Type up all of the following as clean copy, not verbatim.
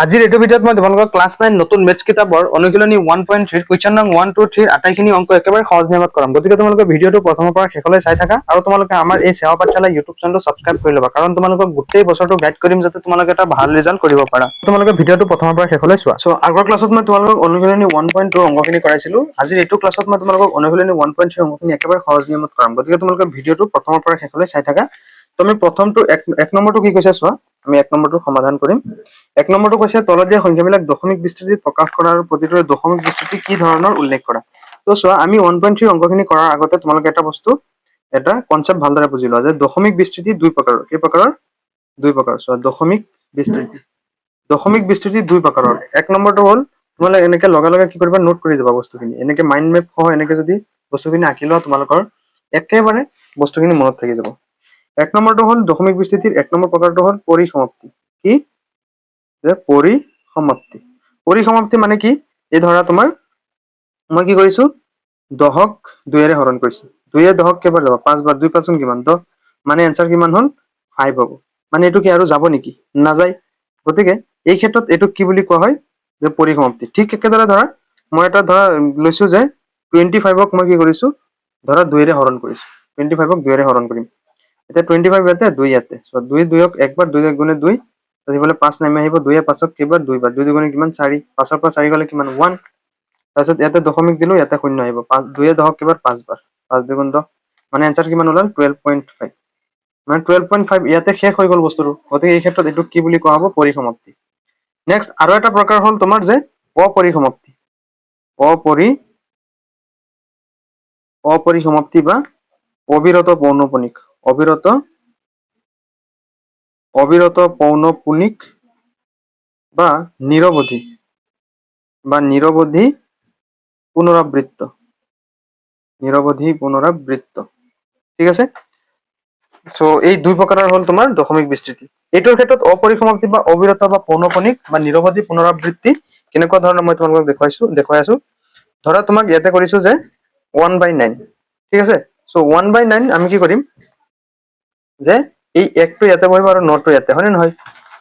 আজিৰ এইটো ভিডিঅ'ত মই তোমালোকক ক্লাছ 9 নতুন মেথছ কিতাপৰ অনুশীলনী 1.3 কুৱেশ্যন নং 1 2 3 আটাইখিনি অংক একেবাৰে সহজ নিয়মত কৰাম। গতিকে তোমালোকে ভিডিঅ'টো প্ৰথমৰ পৰা শেষলৈ চাই থাকা আৰু তোমালোকে আমাৰ এই সেৱা পাঠশালা ইউটিউব চেনেলটো সাবস্ক্ৰাইব কৰি ল'বা, কাৰণ তোমালোকক গোটেই বছৰটো গাইড কৰিম যাতে তোমালোকে এটা ভাল ৰিজাল্ট কৰিব পাৰা। তোমালোকে ভিডিঅ'টো প্ৰথমৰ পৰা শেষলৈ চোৱা। সো আগৰ ক্লাছত মই তোমালোকক অনুশীলনী 1.2 অংকখিনি কৰাইছিলো। আজিৰ এইটো ক্লাছত মই তোমালোকক অনুশীলনী 1.3 অংকখিনি একেবাৰে সহজ নিয়মত কৰাম। গতিকে তোমালোকে ভিডিঅ'টো প্ৰথমৰ পৰা শেষলৈ চাই থাকা। তুমি প্ৰথমটো এক নম্বৰটো কি কৈছে চোৱা, আমি এক নম্বৰটো সমাধান কৰিম। এক নম্বৰটো কৈছে তলত দিয়া সংখ্যাবিলাক দশমিক বিস্তৃতিত প্ৰকাশ কৰা আৰু প্ৰতিটোৰে দশমিক বিস্তৃতি কি ধৰণৰ উল্লেখ কৰা। তো চোৱা, আমি 1.3 অংকখিনি কৰাৰ আগতে তোমালোকে এটা কনচেপ্ট ভালদৰে বুজি লোৱা যে দশমিক বিস্তৃতি দুই প্ৰকাৰৰ। কি প্ৰকাৰৰ? দুই প্ৰকাৰৰ। চোৱা, দশমিক বিস্তৃতি দুই প্ৰকাৰৰ। এক নম্বৰটো হ'ল তোমালোকে এনেকে লগে কি কৰিবা, নোট কৰি যাবা বস্তুখিনি। এনেকে মাইণ্ড মেপ সহ এনেকে যদি বস্তুখিনি আঁকি লোৱা, তোমালোকৰ একেবাৰে বস্তুখিনি মনত থাকি যাব। এক নম্বৰটো হ'ল দশমিক বিস্তৃতিৰ এক নম্বৰ প্ৰকাৰটো হ'ল পৰিসমাপ্তি। কি? যে পৰিসমাপ্তি। পৰিসমাপ্তি মানে কি? এই ধৰা তোমাৰ মই কি কৰিছো, 10ক 2ৰে হৰণ কৰিছো। 2 10ক কেইবাৰ যাব? 5 বাৰ। 2 5 কিমান? 10। মানে এনসাৰ কিমান হ'ল? 5 হ'ব। মানে এইটো কি আৰু যাব নেকি? নাযায়। গতিকে এই ক্ষেত্ৰত এইটোক কি বুলি কোৱা হয়? যে পৰিসমাপ্তি। ঠিক একেদৰে ধৰা মই এটা ধৰা লৈছো যে 25ক মই কি কৰিছো, ধৰা 2ৰে হৰণ কৰিছো। 25ক 2ৰে হৰণ কৰিম। এতিয়া 25 ইয়াতে, 2 ইয়াতে। সো 2 2ক একবাৰ, 2 1 গুণে 2, তাহলে 5 নামি আহিব। 2 এ 5ক কেইবাৰ? 2 বাৰ। 2 2 গুণে কিমান? 4। 5ৰ পৰা 4 গ'লে কিমান? 1। তাৰপিছত ইয়াতে দশমিক দিলো, ইয়াতে শূন্য আহিব। 2 এ 10ক কেইবাৰ? 5 বাৰ। 5 2 10। মানে এনসাৰ কিমান ওলাল? 12.5। মানে 12.5 ইয়াতে শেষ হৈ গ'ল বস্তুটো। গতিকে এই ক্ষেত্ৰত এইটোক কি বুলি কোৱা হ'ব? পৰিসমাপ্তি। নেক্সট আৰু এটা প্ৰকাৰ হ'ল তোমাৰ যে অপৰিসমাপ্তি। অপৰিসমাপ্তি বা অবিৰত পৌনঃপুনিক। অবিৰত পৌনঃপুনিক বা নিৰবধি পুনৰাবৃত্ত। ঠিক আছে। সো এই দুই প্ৰকাৰৰ হ'ল তোমাৰ দশমিক বিস্তৃতি। এইটোৰ ক্ষেত্ৰত অপৰিসমাপ্তি বা অবিৰত বা পৌনঃপুনিক বা নিৰবধি পুনৰাবৃত্তি কেনেকুৱা ধৰণৰ মই তোমালোকক দেখুৱাই আছো। ধৰা তোমাক ইয়াতে কৰিছো যে 1/9। ঠিক আছে। সো 1/9 আমি কি কৰিম, যে এই 1টো ইয়াতে বহিব আৰু 9টো ইয়াতে, হয় নে নহয়?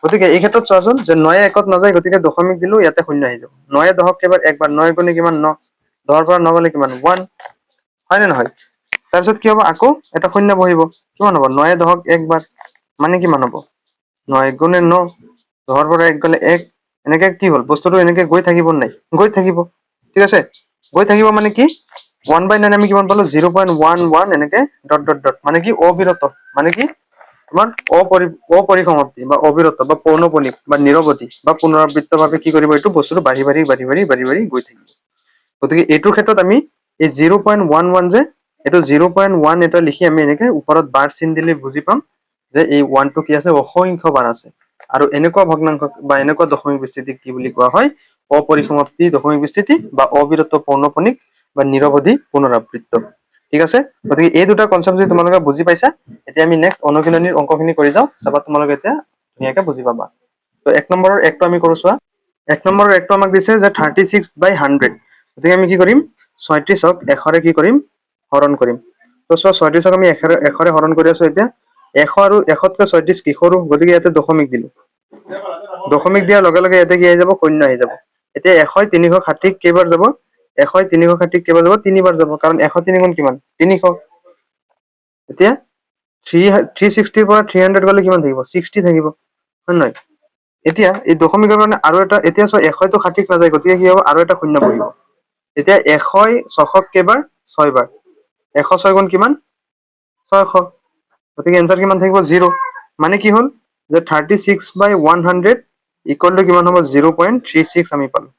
গতিকে এই ক্ষেত্ৰত চোৱাচোন, যে 9 1ত নাযায়, গতিকে দশমিক দিলো, ইয়াতে শূন্য আহি যাব। 9 এ 10ক কেইবাৰ? একবাৰ। 9 গুণে কিমান? 9। 10ৰ পৰা 9 গ'লে কিমান? 1। হয় নে নহয়? তাৰপিছত কি হ'ব, আকৌ এটা শূন্য বহিব। কিমান হ'ব? 9 এ 10ক একবাৰ। মানে কিমান হ'ব? 9 গুণে 9। 10ৰ পৰা 1 গ'লে 1। এনেকে কি হ'ল, বস্তুটো এনেকে গৈ থাকিব নাই? গৈ থাকিব। ঠিক আছে। গৈ থাকিব মানে কি, 1/9 আমি কিমান পালো? 0.11 এনেকে ডট ডট ডট। মানে কি? অবিৰত। মানে কি তোমাৰ অপৰিসমাপ্তি বা অবিৰত বা পৌনঃপুনিক বা নিৰবধি বা পুনৰাবৃত্ত ভাৱে কি কৰিব, এইটো বস্তুটো বাঢ়ি গৈ থাকিব। গতিকে এইটোৰ ক্ষেত্ৰত আমি এই 0.11 যে এইটো 0.1 এটা লিখি আমি এনেকে ওপৰত বাৰ চিন দিলে বুজি পাম যে এই 1টো কি আছে? অসংখ্য বাৰ আছে। আৰু এনেকুৱা ভগ্নাংশ বা এনেকুৱা দশমিক বিস্তৃতি কি বুলি কোৱা হয়? অপৰিসমাপ্তি দশমিক বিস্তৃতি বা অবিৰত পৌনঃপুনিক বা নিৰবধি পুনৰাবৃত্ত। ঠিক আছে। গতিকে এই দুটা কনচেপ্ট যদি তোমালোকে বুজি পাইছা, এতিয়া আমি নেক্সট অনুশীলনীৰ অংকখিনি কৰি যাওঁ। চাবা তোমালোকে এতিয়া ধুনীয়াকে বুজি পাবা। তো 1 নম্বৰৰ একটো আমি কৰো চোৱা। 1 নম্বৰৰ একটো আমাক দিছে যে 36/100। গতিকে আমি কি কৰিম, 36ক 100ৰে কি কৰিম? হৰণ কৰিম। তো চোৱা, 36ক আমি 100ৰে হৰণ কৰি আছো। এতিয়া 100 আৰু 1তকৈ 36 কি সৰু? গতিকে ইয়াতে দশমিক দিলো। দশমিক দিয়াৰ লগে লগে ইয়াতে কি আহি যাব? শূন্য আহি যাব। এতিয়া 100 360 কেইবাৰ যাব? 100 360 কেইবাৰ যাব? 3 বাৰ যাব। কাৰণ 103 গুণ কিমান? 300। এতিয়া 360ৰ পৰা 300 গ'লে কিমান থাকিব? 60 থাকিব। হয় নে নহয়? এতিয়া এই দশমিকৰ কাৰণে আৰু এটা, এতিয়া চোৱা 100 টো 60ক নাযায়, গতিকে কি হ'ব? আৰু এটা শূন্য বহিব। এতিয়া 100 600 কেইবাৰ? 6 বাৰ। 106 গুণ কিমান? 600। গতিকে এনসাৰ কিমান থাকিব? 0। মানে কি হ'ল, যে 36/100 ইকুৱেল টু কিমান হ'ব? 0.36 আমি পালো।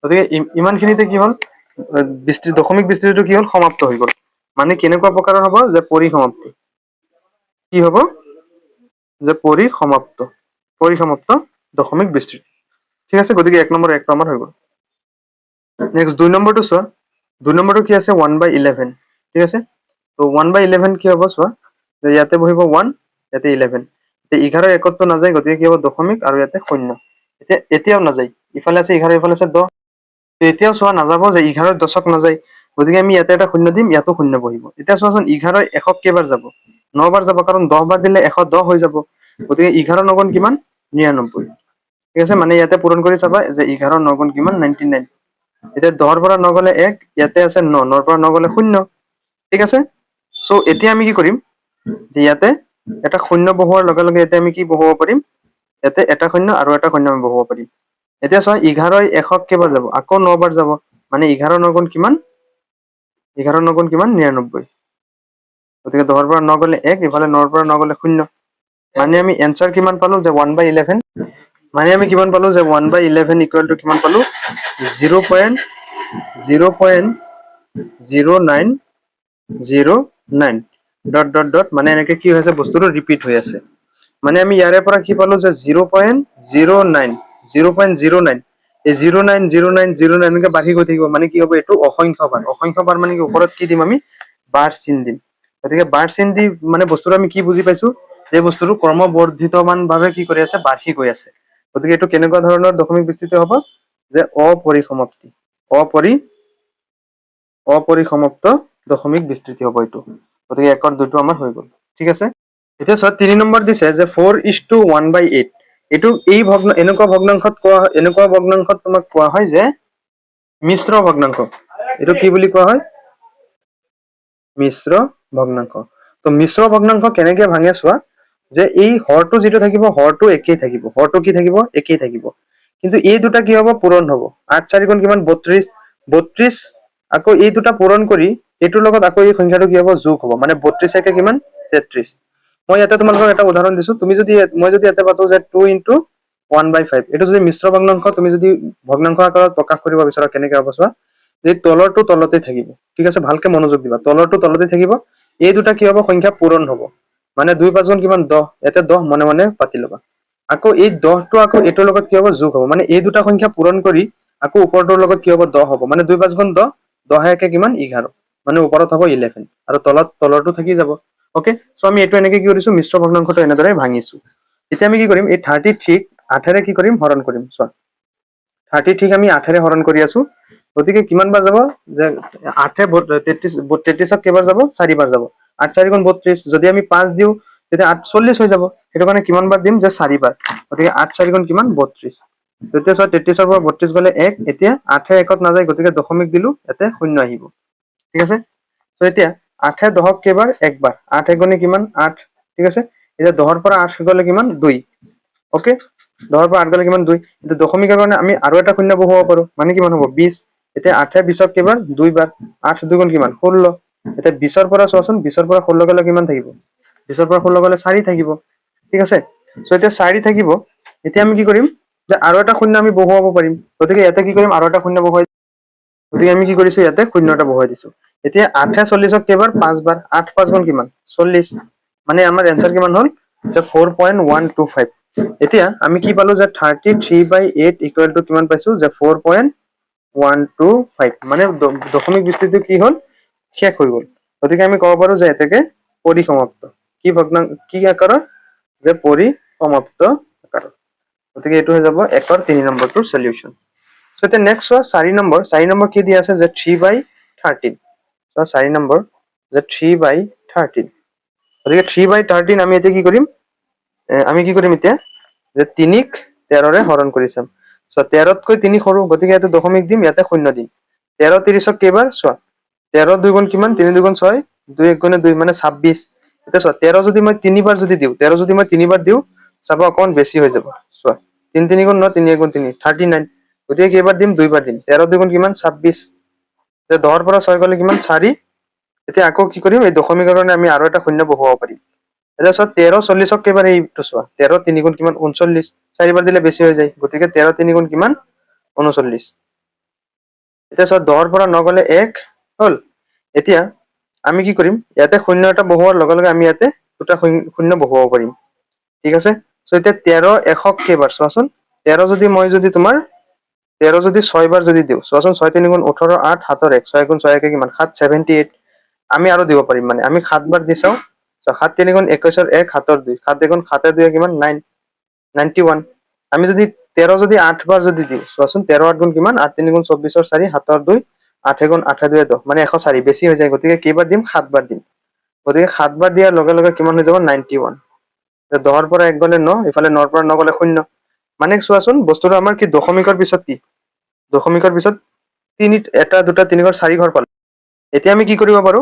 গতিকে ইমানখিনিতে কি হ'ল, দশমিক বিস্তৃতিটো কি হ'ল? সমাপ্ত হৈ গ'ল। মানে কেনেকুৱা প্ৰকাৰৰ হ'ব? যে পৰিসমাপ্তি। কি হ'ব? যে পৰিসমাপ্ত দশমিক বিস্তৃতি। ঠিক আছে। গতিকে 1 নম্বৰ একটো আমাৰ হৈ গ'ল। নেক্সট 2 নম্বৰটো চোৱা। 2 নম্বৰটো কি আছে? 1/11। ঠিক আছে। তো 1/11 কি হ'ব চোৱা, যে ইয়াতে বহিব 1, ইয়াতে 11। এতিয়া 11 1তটো নাযায়, গতিকে কি হ'ব? দশমিক আৰু ইয়াতে শূন্য। এতিয়াও নাযায়। ইফালে আছে 11, ইফালে আছে 10। এতিয়াও চোৱা নাযাব, যে 11 10ক নাযায়। গতিকে আমি ইয়াতে এটা শূন্য দিম, ইয়াতো শূন্য বহিব। এতিয়া চোৱাচোন, 11 1ক কেইবাৰ যাব? 9 বাৰ যাব। কাৰণ 10 বাৰ দিলে 110 হৈ যাব। গতিকে 11 9 গুণ কিমান? 99। ঠিক আছে, মানে ইয়াতে পূৰণ কৰি চাবা যে 11 9 গুণ কিমান 99। এতিয়া 10 পৰা 9 গ'লে 1, ইয়াতে আছে 9, 9 পৰা 9 গ'লে 0। ঠিক আছে, সো এতিয়া আমি কি কৰিম যে ইয়াতে এটা শূন্য বহুৱাৰ লগে লগে ইয়াতে আমি কি বহুৱাব পাৰিম, ইয়াতে এটা শূন্য আৰু এটা শূন্য আমি বহুৱাব পাৰিম। এতিয়া চোৱা 11 100 কেইবাৰ যাব, আকৌ 9 বাৰ যাব, মানে 11 9 গুণ কিমান 11 9 গুণ কিমান 99। গতিকে 10 পৰা 9 গ'লে 1, ইফালে 9 পৰা 9 গ'লে 0, মানে আমি এনসাৰ কিমান পালো যে 1/11। মানে আমি কিমান পালো যে 1/11 ইকুৱেল টু কিমান পালো 0.0909 ডট ডট ডট, মানে এনেকে কি হৈছে বস্তুটো ৰিপিট হৈ আছে। মানে আমি ইয়াৰে পৰা কি পালো যে 0.09 এই 0.9 এনেকে বাঢ়ি গৈ থাকিব, মানে কি হ'ব এইটো অসংখ্য বাৰ। অসংখ্য বাৰ মানে কি ওপৰত কি দিম আমি বাৰ চিন দিম। গতিকে বাৰ চিন দি মানে বস্তুটো আমি কি বুজি পাইছো, এই বস্তুটো ক্ৰমবৰ্ধিতমান ভাৱে কি কৰি আছে বাঢ়ি গৈ আছে। গতিকে এইটো কেনেকুৱা ধৰণৰ দশমিক বিস্তৃতি হ'ব যে অপৰিসমাপ্ত দশমিক বিস্তৃতি হ'ব এইটো। গতিকে 1 আৰু 2 আমাৰ হৈ গ'ল। ঠিক আছে, এতিয়া চোৱা 3 নম্বৰ দিছে যে 4:1/8। এইটো এই এনেকুৱা ভগ্নাংশত কোৱা হয়, এনেকুৱা ভগ্নাংশত তোমাক কোৱা হয় যে মিশ্ৰ ভগ্নাংশ। এইটো কি বুলি কোৱা হয়, মিশ্ৰ ভগ্নাংশ। তো মিশ্ৰ ভগ্নাংশ কেনেকে ভাঙে চোৱা, যে এই হৰটো যিটো থাকিব হৰটো একেই থাকিব, হৰটো কি থাকিব একেই থাকিব, কিন্তু এই দুটা কি হ'ব পূৰণ হ'ব। 8 4 গুণ কিমান 32, আকৌ এই দুটা পূৰণ কৰি এইটোৰ লগত আকৌ এই সংখ্যাটো কি হ'ব যোগ হ'ব, মানে 32 একে কিমান 33। মই ইয়াতে তোমালোকক এটা উদাহৰণ দিছো, মই যদি ইয়াতে পাতো যে 2 × 1/5, এইটো যদি মিশ্ৰ ভগ্নাংশ তুমি যদি ভগ্নাংশ আকাৰত প্ৰকাশ কৰিব বিচৰা কেনেকে হ'ব চোৱা, যে তলৰটো তলতে থাকিব। ঠিক আছে, ভালকে মনোযোগ দিবা, তলৰটো তলতে থাকিব, এই দুটা কি হ'ব সংখ্যা পূৰণ হ'ব, মানে 2 5 গুণ কিমান 10, ইয়াতে 10 মনে মনে পাতি ল'বা। আকৌ এই 10টো আকৌ এইটোৰ লগত কি হ'ব যোগ হ'ব, মানে এই দুটা সংখ্যা পূৰণ কৰি আকৌ ওপৰটোৰ লগত কি হ'ব 10 হ'ব, মানে 2 5 গুণ 10, 10 একে কিমান 11, মানে ওপৰত হ'ব 11 আৰু তলৰটো থাকি যাব। ওকে, সো আমি এইটো এনেকে কি কৰিছো মিশ্ৰ ভগ্নাংশটো এনেদৰে ভাঙিছো। এতিয়া আমি কি কৰিম, এই 33ক 8ৰে কি কৰিম হৰণ কৰিম। চোৱা 33ক আমি 8ৰে হৰণ কৰি আছো, গতিকে কিমান বাৰ যাব যে 8 33ক কেইবাৰ যাব 4 বাৰ যাব। 8 4 গুণ 32, যদি আমি 5 দিওঁ তেতিয়া 8 40 হৈ যাব, সেইটো কাৰণে কিমান বাৰ দিম যে 4 বাৰ। গতিকে 8 4 গুণ কিমান 32, তেতিয়া চোৱা 33ৰ পৰা 32 গ'লে 1, এতিয়া 8 1ত নাযায়, গতিকে দশমিক দিলো, ইয়াতে 0 আহিব। ঠিক আছে, তো এতিয়া 8 10ক কেইবাৰ একবাৰ, 8 1 গুণে কিমান 8। ঠিক আছে, এতিয়া 10ৰ পৰা 8 গ'লে কিমান 2। ওকে, 10ৰ পৰা 8 গ'লে কিমান 2। এতিয়া দশমিকৰ কাৰণে আমি আৰু এটা শূন্য বহুৱাব পাৰো, মানে কিমান হ'ব 20। এতিয়া 8 20ক কেইবাৰ 2 বাৰ, 8 2 গুণ কিমান 16। এতিয়া 20ৰ পৰা চোৱাচোন, 20ৰ পৰা 16 গ'লে কিমান থাকিব, 20ৰ পৰা 16 গ'লে 4 থাকিব। ঠিক আছে, সো এতিয়া 4 থাকিব। এতিয়া আমি কি কৰিম যে আৰু এটা শূন্য আমি বহুৱাব পাৰিম, গতিকে ইয়াতে কি কৰিম আৰু এটা শূন্য বহুৱাই, গতিকে আমি কি কৰিছো ইয়াতে শূন্য এটা বহুৱাই দিছো। এতিয়া 8 40ক কেইবাৰ 5 বাৰ, 8 5 গুণ কিমান 40, মানে আমাৰ এনসাৰ কিমান হ'ল যে 4.125। এতিয়া আমি কি পালো যে 33/8 ইকুৱেল টু কিমান পাইছো যে 4.125, মানে দশমিক বিস্তৃতি কি হ'ল শেষ হৈ গ'ল। গতিকে আমি ক'ব পাৰো যে এতেকে পৰিসমাপ্ত। কি আকাৰৰ যে পৰিসমাপ্ত আকাৰৰ। গতিকে এইটো হৈ যাব 1 ৰ 3 নম্বৰটোৰ সলিউশন। সো এতিয়া নেক্সট চোৱা 4 নম্বৰ কি দিয়া আছে যে 3/13। চোৱা 4 নম্বৰ যে 3/13, গতিকে 3/13 আমি এতিয়া কি কৰিম, এতিয়া যে 3ক 13ৰে হৰণ কৰি চাম। চোৱা 13তকৈ 3 সৰু, গতিকে ইয়াতে দশমিক দিম, ইয়াতে শূন্য দিম। 13 30ক কেইবাৰ চোৱা, 13 2 গুণ কিমান 3 2 গুণ 6, 2 1 গুণে 2 মানে 26। এতিয়া চোৱা 13 যদি মই 3 বাৰ যদি দিওঁ, 13 যদি মই 3 বাৰ দিওঁ চাবা অকমান বেছি হৈ যাব। চোৱা 3 3 গুণ 9, 3 1 গুণ 3 39, গতিকে কেইবাৰ দিম 2 বাৰ দিম। 13 2 গুণ কিমান 26, এতিয়া 10ৰ পৰা 6 গ'লে কিমান 4। এতিয়া আকৌ কি কৰিম, এই দশমিকৰ কাৰণে আমি আৰু এটা শূন্য বহুৱাব পাৰিম। এতিয়া চোৱা 13 40ক কেইবাৰ, এইটো চোৱা 13 3 গুণ কিমান 39, 4 বাৰ দিলে বেছি হৈ যায়, গতিকে 13 3 গুণ কিমান 39। এতিয়া চোৱা 10ৰ পৰা 9 গ'লে 1 হ'ল। এতিয়া আমি কি কৰিম, ইয়াতে শূন্য এটা বহুৱাৰ লগে লগে আমি ইয়াতে দুটা শূন্য বহুৱাব পাৰিম। ঠিক আছে, সো এতিয়া 13 100ক কেইবাৰ চোৱাচোন, 13 যদি মই যদি তোমাৰ 13 যদি 6 বাৰ যদি দিওঁ চোৱাচোন, 6 3 গুণ 18, 8 7 1, 6 গুণ 6 কিমান 7 78। আমি আৰু দিব পাৰিম, মানে আমি 7 বাৰ দি চাওঁ। 7 3 গুণ 21, 1 7 2, 7 2 গুণ 7 2 কিমান 9 91। আমি যদি 13 যদি 8 বাৰ যদি দিওঁ চোৱাচোন, 13 8 গুণ কিমান 8 3 গুণ 24, 4 7 2, 8 গুণ 8 2 10, মানে 104, বেছি হৈ যায়, গতিকে কেইবাৰ দিম 7 বাৰ দিম। গতিকে 7 বাৰ দিয়াৰ লগে লগে কিমান হৈ যাব 91। 10ৰ পৰা 1 গ'লে 9, ইফালে 9ৰ পৰা 9 গ'লে 0, মানে চোৱাচোন বস্তুটো আমাৰ কি দশমিকৰ পিছত কি দশমিকৰ পিছত তিনি এটা দুটা তিনি ঘৰ চাৰি ঘৰ পালো। এতিয়া আমি কি কৰিব পাৰো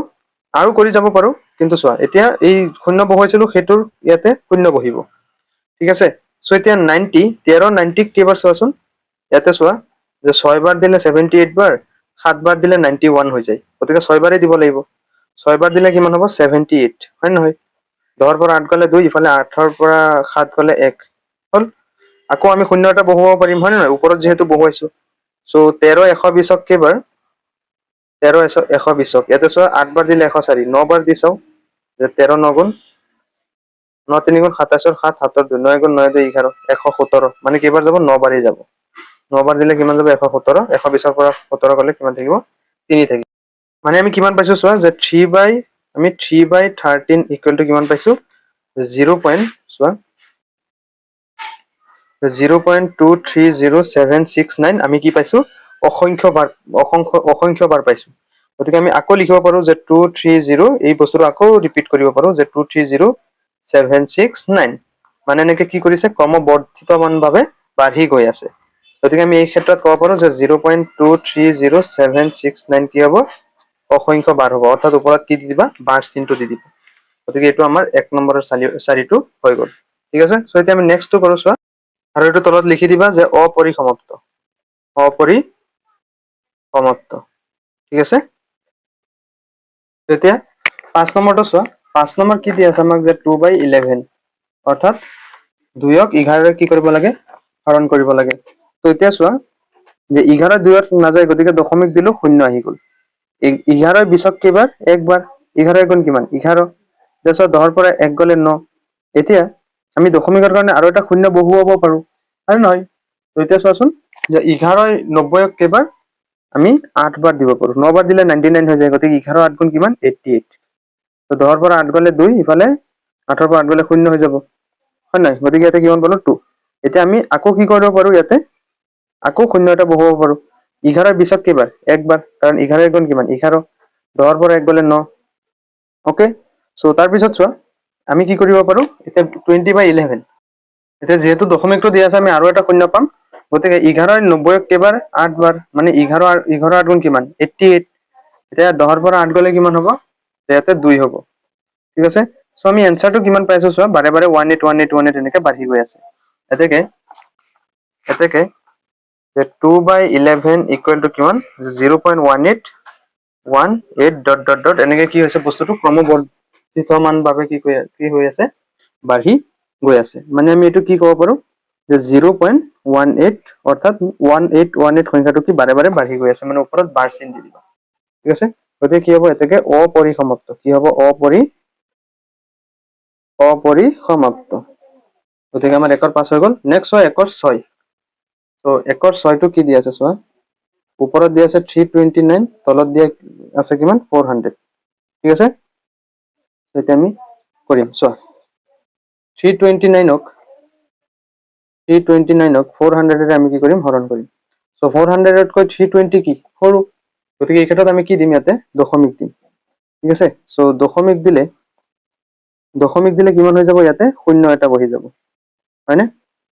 আৰু কৰি যাব পাৰো, কিন্তু চোৱা এতিয়া এই শূন্য বহুৱাইছিলো সেইটোৰ ইয়াতে শূন্য বহিব। ঠিক আছে, চ' এতিয়া 90 13 90 কেইবাৰ চোৱাচোন, ইয়াতে চোৱা যে 6 বাৰ দিলে 78 বাৰ, 7 বাৰ দিলে 91 হৈ যায়, গতিকে 6 বাৰেই দিব লাগিব। 6 বাৰ দিলে কিমান হ'ব 78, হয় নহয়? 10ৰ পৰা 8 গ'লে 2, ইফালে 8ৰ পৰা 7 গ'লে 1 হ'ল। আকৌ আমি শূন্য এটা বহুৱাব পাৰিম, হয় নে নহয়, ওপৰত যিহেতু বহুৱাইছো। চ' 13 120ক কেইবাৰ 13 120ক ইয়াতে চোৱা 8 বাৰ দিলে 104, 9 বাৰ দি চাও যে 13 9 গুণ 9 3 গুণ 27, 7 7 2, 9 গুণ 9 2 11, 117, মানে কেইবাৰ যাব 9 বাৰেই যাব। 9 বাৰ দিলে কিমান যাব 117, 120ৰ পৰা 17 গ'লে কিমান থাকিব 3 থাকিব। মানে আমি কিমান পাইছো চোৱা যে 3/13 ইকুৱেল টু কিমান পাইছো 0. চোৱা 0.230769 আমি কি পাইছো অসংখ্য বাৰ পাইছো। গতিকে আমি আকৌ লিখিব পাৰো যে 230, এই বস্তুটো আকৌ ৰিপিট কৰিব পাৰো যে 230,769, মানে এনেকে কি কৰিছে ক্ৰমবৰ্ধিতমান ভাৱে বাঢ়ি গৈ আছে। গতিকে আমি এই ক্ষেত্ৰত ক'ব পাৰো যে 0.230769 কি হ'ব অসংখ্য বাৰ হ'ব, অৰ্থাৎ ওপৰত কি দি দিবা বাৰ চিনটো দি দিবা। গতিকে এইটো আমাৰ 1 নম্বৰৰ চাৰিটো হৈ গ'ল। ঠিক আছে, চ' এতিয়া আমি নেক্সটটো কৰো চোৱা, আৰু এইটো তলত লিখি দিবা যে অপৰিসমাপ্ত। ঠিক আছে, এতিয়া 5 নম্বৰটো চোৱা। 5 নম্বৰ কি দি আছে আমাক যে 2/11, অৰ্থাৎ 2ক 11ৰে কি কৰিব লাগে হৰণ কৰিব লাগে। ত এতিয়া চোৱা যে 11 2ত নাযায়, গতিকে দশমিক দিলো 0 আহি গ'ল। 11 20ক কেইবাৰ একবাৰ, 11 গুণ কিমান 11, তাৰপিছত 10ৰ পৰা 1 গ'লে 9। এতিয়া আমি দশমিকৰ কাৰণে আৰু এটা শূন্য বহুৱাব পাৰো, হয় নহয়? তো এতিয়া চোৱাচোন যে 11 90ক কেইবাৰ আমি 8 বাৰ দিব পাৰো, 9 বাৰ দিলে 99 হৈ যায়, গতিকে 11 8 গুণ কিমান 88। তো 10ৰ পৰা 8 গ'লে 2, ইফালে 8ৰ পৰা 8 গ'লে 0 হৈ যাব, হয় নহয়? গতিকে ইয়াতে কিমান পালো 2। এতিয়া আমি আকৌ কি কৰিব পাৰো, ইয়াতে আকৌ শূন্য এটা বহুৱাব পাৰো। 11 20ক কেইবাৰ একবাৰ, কাৰণ 11 গুণ কিমান 11, 10ৰ পৰা 1 গ'লে 9। অকে, চ' তাৰপিছত চোৱা আমি কি কৰিব পাৰো এতিয়া 20/11, এতিয়া যিহেতু দশমিকটো দি আছে আমি আৰু এটা শূন্য পাম, গতিকে 11 90ক কেইবাৰ 8 বাৰ, মানে 11 8 গুণ কিমান 88। এতিয়া 10ৰ পৰা 8 গ'লে কিমান হ'ব, ইয়াতে 2 হ'ব। ঠিক আছে, চ' আমি এনচাৰটো কিমান পাইছো চোৱা, বাৰে বাৰে 18 18 18 এনেকে বাঢ়ি গৈ আছে। এতেকে যে 2/11 ইকুৱেল টু কিমান 0.1818 এনেকে কি হৈছে বস্তুটো ক্ৰমবৰ্ধিতমান ভাৱে কি হৈ আছে বাঢ়ি গৈ আছে। মানে আমি এইটো কি ক'ব পাৰো যে 0.18, অৰ্থাৎ 1818 সংখ্যাটো কি বাৰে বাৰে বাঢ়ি গৈ আছে, মানে ওপৰত বাৰ চিন দি দিবা। ঠিক আছে, গতিকে কি হ'ব এতেকে অপৰিসমাপ্ত, কি হ'ব অপৰিসমাপ্ত। গতিকে আমাৰ 1ৰ 5 হৈ গ'ল। নেক্সট হয় 1ৰ 6। ত' 1ৰ 6টো কি দি আছে চোৱা, ওপৰত দি আছে 329, তলত দিয়া আছে কিমান 400। ঠিক আছে, এতিয়া আমি কৰিম চোৱা 329ক 400ৰে আমি কি কৰিম হৰণ কৰিম। চ' 400তকৈ 320 কি সৰু, গতিকে এই ক্ষেত্ৰত আমি কি দিম ইয়াতে দশমিক দিম। ঠিক আছে, চ' দশমিক দিলে কিমান হৈ যাব, ইয়াতে শূন্য এটা বহি যাব, হয়নে?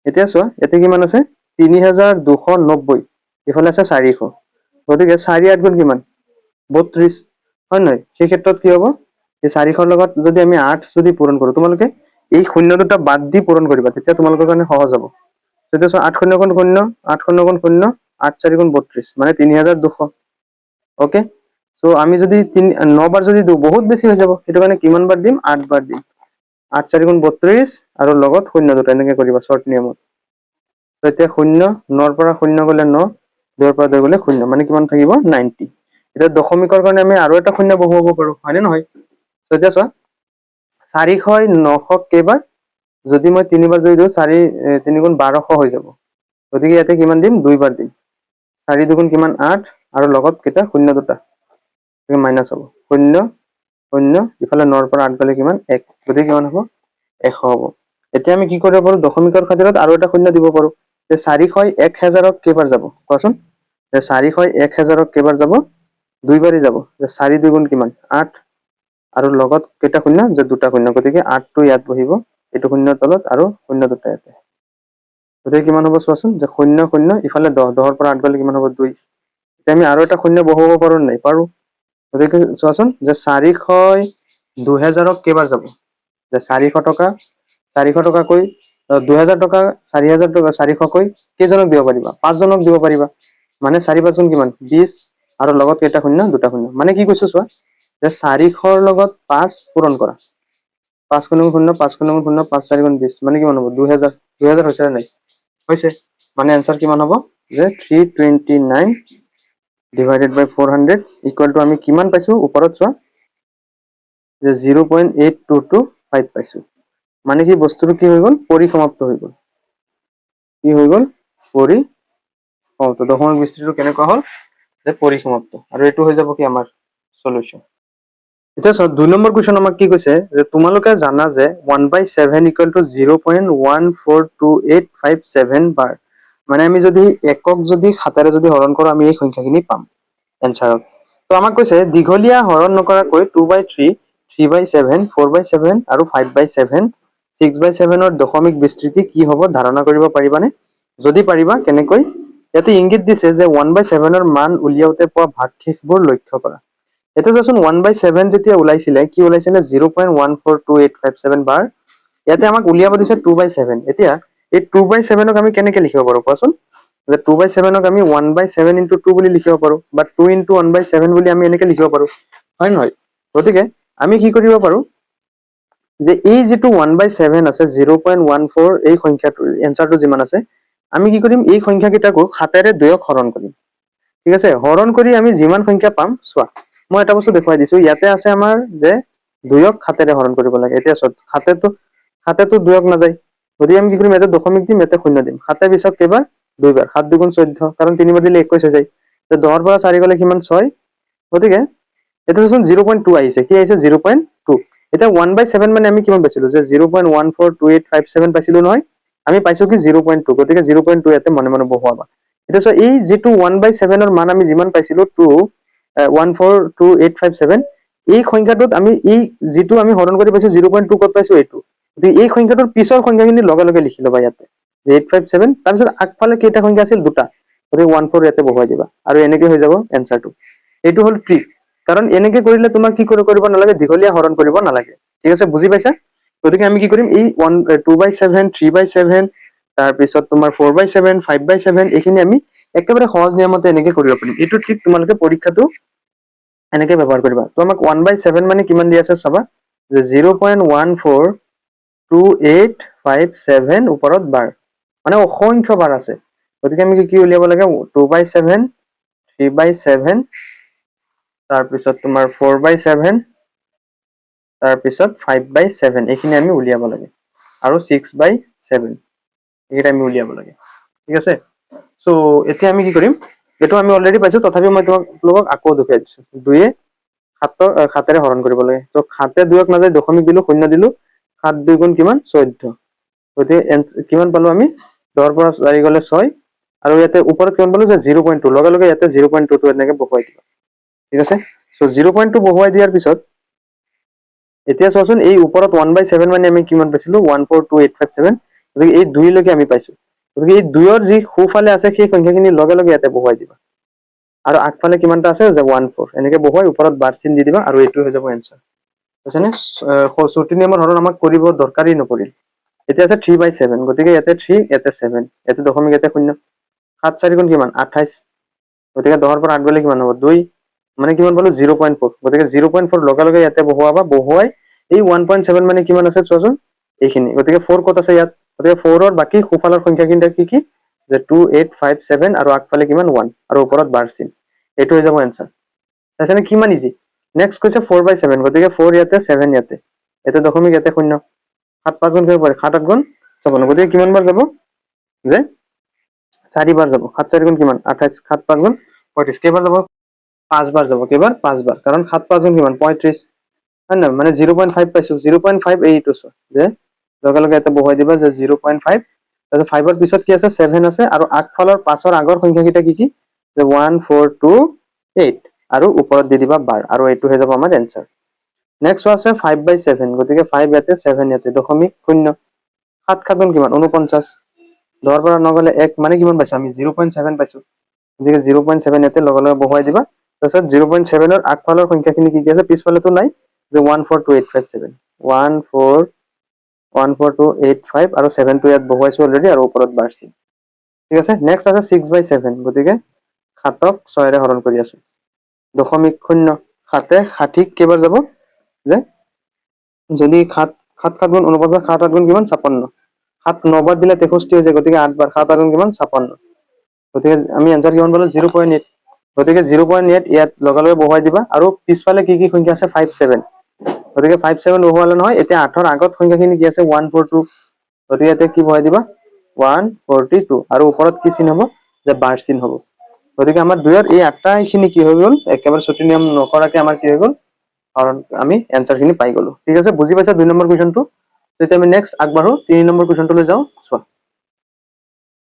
এতিয়া চোৱা ইয়াতে কিমান আছে 3290, ইফালে আছে 400, গতিকে 4 8 গুণ কিমান 32, হয় নহয়? সেই ক্ষেত্ৰত কি হ'ব, এই 400ৰ লগত যদি আমি 8 যদি পূৰণ কৰো, তোমালোকে এই শূন্য দুটা বাদ দি পূৰণ কৰিবা, তেতিয়া তোমালোকৰ কাৰণে সহজ হ'ব। তেতিয়া চোৱা 8 0 গুণ 0, 8 0 গুণ 0, 8 4 গুণ 32, মানে 3200। অকে, চ' আমি যদি 9 বাৰ যদি দিওঁ বহুত বেছি হৈ যাব, সেইটো কাৰণে কিমান বাৰ দিম 8 বাৰ দিম। 8 4 গুণ 32 আৰু লগত শূন্য দুটা এনেকে কৰিবা শৰ্ট নিয়মত। এতিয়া 0, 9ৰ পৰা 0 গ'লে 9, 2ৰ পৰা 2 গ'লে 0, মানে কিমান থাকিব 90। এতিয়া দশমিকৰ কাৰণে আমি আৰু এটা শূন্য বহুৱাব পাৰো, হয়নে নহয়? এতিয়া চোৱা 400 900ক কেইবাৰ, যদি মই 3 বাৰ যদি দিওঁ 4 3 গুণ 1200 হৈ যাব, গতিকে ইয়াতে কিমান দিম 2 বাৰ দিম। 4 2 গুণ কিমান 8, আৰু লগত কেইটা শূন্য দুটা মাইনাছ হ'ব 0 0, ইফালে 9ৰ পৰা 8 গ'লে কিমান 1, গতিকে কিমান হ'ব 100 হ'ব। এতিয়া আমি কি কৰিব পাৰো দশমিকৰ খাতিৰত আৰু এটা শূন্য দিব পাৰো, যে 400 1000ক কেইবাৰ যাব কোৱাচোন, যে 400 1000ক কেইবাৰ যাব 2 বাৰেই যাব, যে 4 2 গুণ কিমান 8, আৰু লগত কেইটা শূন্য যে দুটা শূন্য, গতিকে 8টো ইয়াত বহিব এইটো শূন্যৰ তলত আৰু শূন্য দুটা ইয়াতে। গতিকে কিমান হ'ব চোৱাচোন, যে 0 0 ইফালে 10, 10ৰ পৰা 8 গ'লে কিমান হ'ব 2। এতিয়া আমি আৰু এটা 0 বহুৱাব পাৰো নাই? পাৰো। গতিকে চোৱাচোন, যে 400 2000ক কেইবাৰ যাব? যে 400 টকা 400 টকাকৈ 2000 টকা 4000 টকা 400কৈ কেইজনক দিব পাৰিবা? 5 জনক দিব পাৰিবা। মানে 4 5 গুণ কিমান? 20, আৰু লগত কেইটা শূন্য? দুটা শূন্য। মানে কি কৈছো চোৱা, যে 400ৰ লগত 5 পূৰণ কৰা। 5 গুণ 0, 5 গুণ 0, 5 4 গুণ 20, মানে কিমান হ'ব? 2000। 2000 হৈছে নে নাই? হৈছে। মানে এনসাৰ কিমান হ'ব? যে 329 ডিভাইডেড বাই 400 ইকুৱেল টু আমি কিমান পাইছো? ওপৰত চোৱা, যে 0.8225 পাইছো। মানে কি বস্তুটো কি হৈ গ'ল? পৰিসমাপ্ত হৈ গ'ল। কি হৈ গ'ল? পৰিসমাপ্ত। দশমিক বিস্তৃতিটো কেনেকুৱা হ'ল? যে পৰিসমাপ্ত। আৰু এইটো হৈ যাব কি আমাৰ সলিউশন। এতিয়া চোৱা, 2 নম্বৰ কুৱেশ্যন আমাক কি কৈছে, যে তোমালোকে জানা যে 1/7 ইকুৱেল টু 0.142857 বাৰ। মানে আমি যদি একক যদি 7ৰে যদি হৰণ কৰো, আমি এই সংখ্যাখিনি পাম এনসাৰত। তো আমাক কৈছে দীঘলীয়া হৰণ নকৰাকৈ 2/3, 3/7, 4/7 আৰু 5/7, 6/7ৰ দশমিক বিস্তৃতি কি হ'ব ধাৰণা কৰিব পাৰিবানে? যদি পাৰিবা কেনেকৈ? ইয়াতে ইংগিত দিছে যে 1/7ৰ মান উলিয়াওতে পোৱা ভাগশেষবোৰ লক্ষ্য কৰা। এতিয়া চোৱাচোন, 1/7 যেতিয়া ওলাইছিলে, কি ওলাইছিলে? 0.142857 বাৰ। ইয়াতে আমাক উলিয়াব দিছে 2/7। এতিয়া এই 2/7ক আমি কেনেকে লিখিব পাৰো কোৱাচোন? যে 2/7ক আমি 1/7 into 2 বুলি লিখিব পাৰো, বা 2 into 1/7 বুলি আমি এনেকে লিখিব পাৰো, হয় নহয়? গতিকে আমি কি কৰিব পাৰো, যে এই যিটো 1/7 আছে, 0.14, এই সংখ্যাটো এনসাৰটো যিমান আছে, আমি কি কৰিম? এই সংখ্যাকেইটাকো 7ৰে 2ক হৰণ কৰিম। ঠিক আছে? হৰণ কৰি আমি যিমান সংখ্যা পাম, চোৱা মই এটা বস্তু দেখুৱাই দিছো। ইয়াতে আছে আমাৰ যে 2ক 7ৰে হৰণ কৰিব লাগে। এতিয়া চোৱা, 7এতো 2ক নাযায়। গতিকে আমি কি কৰিম? ইয়াতে দশমিক দিম, ইয়াতে শূন্য দিম। 7 পিছত কেইবাৰ? 2 বাৰ। 7 2 14, কাৰণ 3 বাৰ দিলে 21 হৈ যায়। 10ৰ পৰা 4 গ'লে কিমান? 6। গতিকে এটা চোন 0.2 আহিছে। কি আহিছে? 0.2। এতিয়া 1/7 মানে আমি কিমান পাইছিলো? যে 0.142857 পাইছিলো নহয়? আমি পাইছো কি? 0.2। গতিকে 0.2 ইয়াতে মনে মনে বহুৱাবা। এতিয়া চোৱা, এই যিটো 1/7ৰ মান আমি যিমান পাইছিলো 142,857, এই সংখ্যাটোত আমি এই যিটো আমি হৰণ কৰি পাইছো 0.2 ক'ত পাইছো? এইটো। গতিকে এই সংখ্যাটোৰ পিছৰ সংখ্যাখিনি লগে লগে লিখি ল'বা ইয়াতে, 857। তাৰপিছত আগফালে কেইটা সংখ্যা আছিল? দুটা। গতিকে 14 ইয়াতে বহুৱাই দিবা, আৰু এনেকে হৈ যাব এনসাৰটো। এইটো হ'ল ট্ৰিক। কাৰণ এনেকে কৰিলে তোমাৰ কি কৰিব নালাগে? দীঘলীয়া হৰণ কৰিব নালাগে। ঠিক আছে? বুজি পাইছা? গতিকে আমি কি কৰিম? এই 2/7, 3/7, তাৰপিছত তোমাৰ 4/7, 5/7, এইখিনি আমি একেবাৰে সহজ নিয়মতে এনেকে কৰিব পাৰিম। এইটো ট্ৰিক তোমালোকে পৰীক্ষাটো এনেকে ব্যৱহাৰ কৰিবা। তো আমাক 1/7 মানে কিমান দি আছে চাবা, যে 0.142857 ওপৰত বাৰ। মানে অসংখ্য বাৰ আছে। গতিকে আমি কি উলিয়াব লাগে? 2/7, 3/7, তাৰপিছত তোমাৰ 4/7, তাৰপিছত 5/7, এইখিনি আমি উলিয়াব লাগে। আৰু 6/7, এইকেইটা আমি উলিয়াব লাগে। ঠিক আছে? চ' এতিয়া আমি কি কৰিম? এইটো আমি অলৰেডি পাইছো, তথাপিও মই তোমালোকক আকৌ দেখুৱাই দিছো। 2 7ৰে হৰণ কৰিব লাগে। ত 7এ 2ক নাযায়, দশমিক দিলো, শূন্য দিলো। 7 2 গুণ কিমান? 14। গতিকে কিমান পালো আমি? 10ৰ পৰা 4 গ'লে 6, আৰু ইয়াতে ওপৰত কিমান পালো? যে 0.2। লগে লগে ইয়াতে 0.22 এনেকে বহুৱাই দিবা। ঠিক আছে? চ' 0.2 বহুৱাই দিয়াৰ পিছত এতিয়া চোৱাচোন, এই ওপৰত 1/7 মানে আমি কিমান পাইছিলো? 142,857। গতিকে এই 2 লৈকে আমি পাইছো। গতিকে এই 2ৰ যি সোঁফালে আছে, সেই সংখ্যাখিনি লগে লগে ইয়াতে বহুৱাই দিবা। আৰু আগফালে কিমানটা আছে? যে 14। এনেকে বহুৱাই ওপৰত বাৰ চিন দি দিবা, আৰু এইটো হৈ যাব এনসাৰ। বুজিছানে? 34 নম্বৰ হৰণ আমাক কৰিব দৰকাৰেই নপৰিল। এতিয়া আছে 3/7। গতিকে ইয়াতে 3, ইয়াতে 7, ইয়াতে দশমিক, ইয়াতে শূন্য। 7 4 গুণ কিমান? 28। গতিকে 10ৰ পৰা 8 গ'লে কিমান হ'ব? 2। মানে কিমান পালো? 0.4। গতিকে 0.4 লগে লগে ইয়াতে বহুৱাবা। বহুৱাই এই 1.7 মানে কিমান আছে চোৱাচোন, এইখিনি। গতিকে 4 ক'ত আছে? ইয়াত। গতিকে 4ৰ বাকী সোঁফালৰ সংখ্যাখিনি কি কি? যে 2857, আৰু আগফালে কিমান? 1, আৰু ওপৰত বাৰ চিন। এইটো হৈ যাব এনসাৰ। চাইছানে কিমান ইজি? নেক্সট কৈছে 4/7। গতিকে 4 ইয়াতে, 7 ইয়াতে, ইয়াতে দশমিক, ইয়াতে শূন্য। 7 5 গুণ কৰিব পাৰি? 7 8 গুণ 54। গতিকে কিমান বাৰ যাব? যে 4 বাৰ যাব। 7 4 গুণ কিমান? 28। 7 5 গুণ 35। কেইবাৰ যাব? 5 বাৰ যাব। কেইবাৰ? 5 বাৰ। কাৰণ 7 5 গুণ কিমান? 35, হয় নহয়? মানে 0.5 পাইছো। 0.5 এইটো চোৱা, যে লগে লগে ইয়াতে বহুৱাই দিবা, যে 0.5। তাৰপিছত 5ৰ পিছত কি আছে? 7 আছে, আৰু আগফালৰ 5ৰ আগৰ সংখ্যাকেইটা কি কি? যে 1428, আৰু ওপৰত দি দিবা বাৰ, আৰু এইটো হৈ যাব আমাৰ এনসাৰ। নেক্সট আছে 5/7। গতিকে 5 ইয়াতে, 7 ইয়াতে, দশমিক শূন্য। 7 7 গুণ কিমান? 49। 10 পৰা 9 গ'লে 1 মানে কিমান পাইছো আমি 0.7 পাইছো গতিকে 0.7 ইয়াতে লগে লগে বহুৱাই দিবা তাৰপিছত 0.7 ৰ আগফালৰ সংখ্যাখিনি কি কি আছে পিছফালেতো নাই যে 142857 14285 আৰু 7 টো ইয়াত বহুৱাইছো অলৰেডি আৰু ওপৰত বাৰ চিন ঠিক আছে নেক্সট আছে 6/7 গতিকে 7ক 6 ৰে হৰণ কৰি আছো 0.0 7 60 কেইবাৰ যাব যে যদি 7 7 7 গুণ 49 7 8 গুণ কিমান 56 7 9 বাৰ দিলে 63 হৈ যায় গতিকে 8 বাৰ 7 8 গুণ কিমান 56 গতিকে আমি আনসাৰ কিমান পালো 0.8 গতিকে 0.8 ইয়াত লগে লগে বহুৱাই দিবা আৰু পিছফালে কি কি সংখ্যা আছে 57 গতিকে 57 বহুৱালে নহয় এতিয়া 8ৰ আগত সংখ্যাখিনি কি আছে 142 গতিকে ইয়াতে কি বহুৱাই দিবা 142 আৰু ওপৰত কি চিন হ'ব যে বাৰ চিন হ'ব গতিকে আমাৰ দুইৰ এই আটাইখিনি কি হৈ গ'ল একেবাৰে ছুটি নিয়ম নকৰাকে আমাৰ কি হৈ গ'ল কাৰণ আমি এনসাৰখিনি পাই গ'লো ঠিক আছে বুজি পাইছা 2 নম্বৰ কুৱেশ্যনটো তেতিয়া আমি নেক্সট আগবাঢ়ো 3 নম্বৰ কুৱেশ্যনটোলৈ যাওঁ চোৱা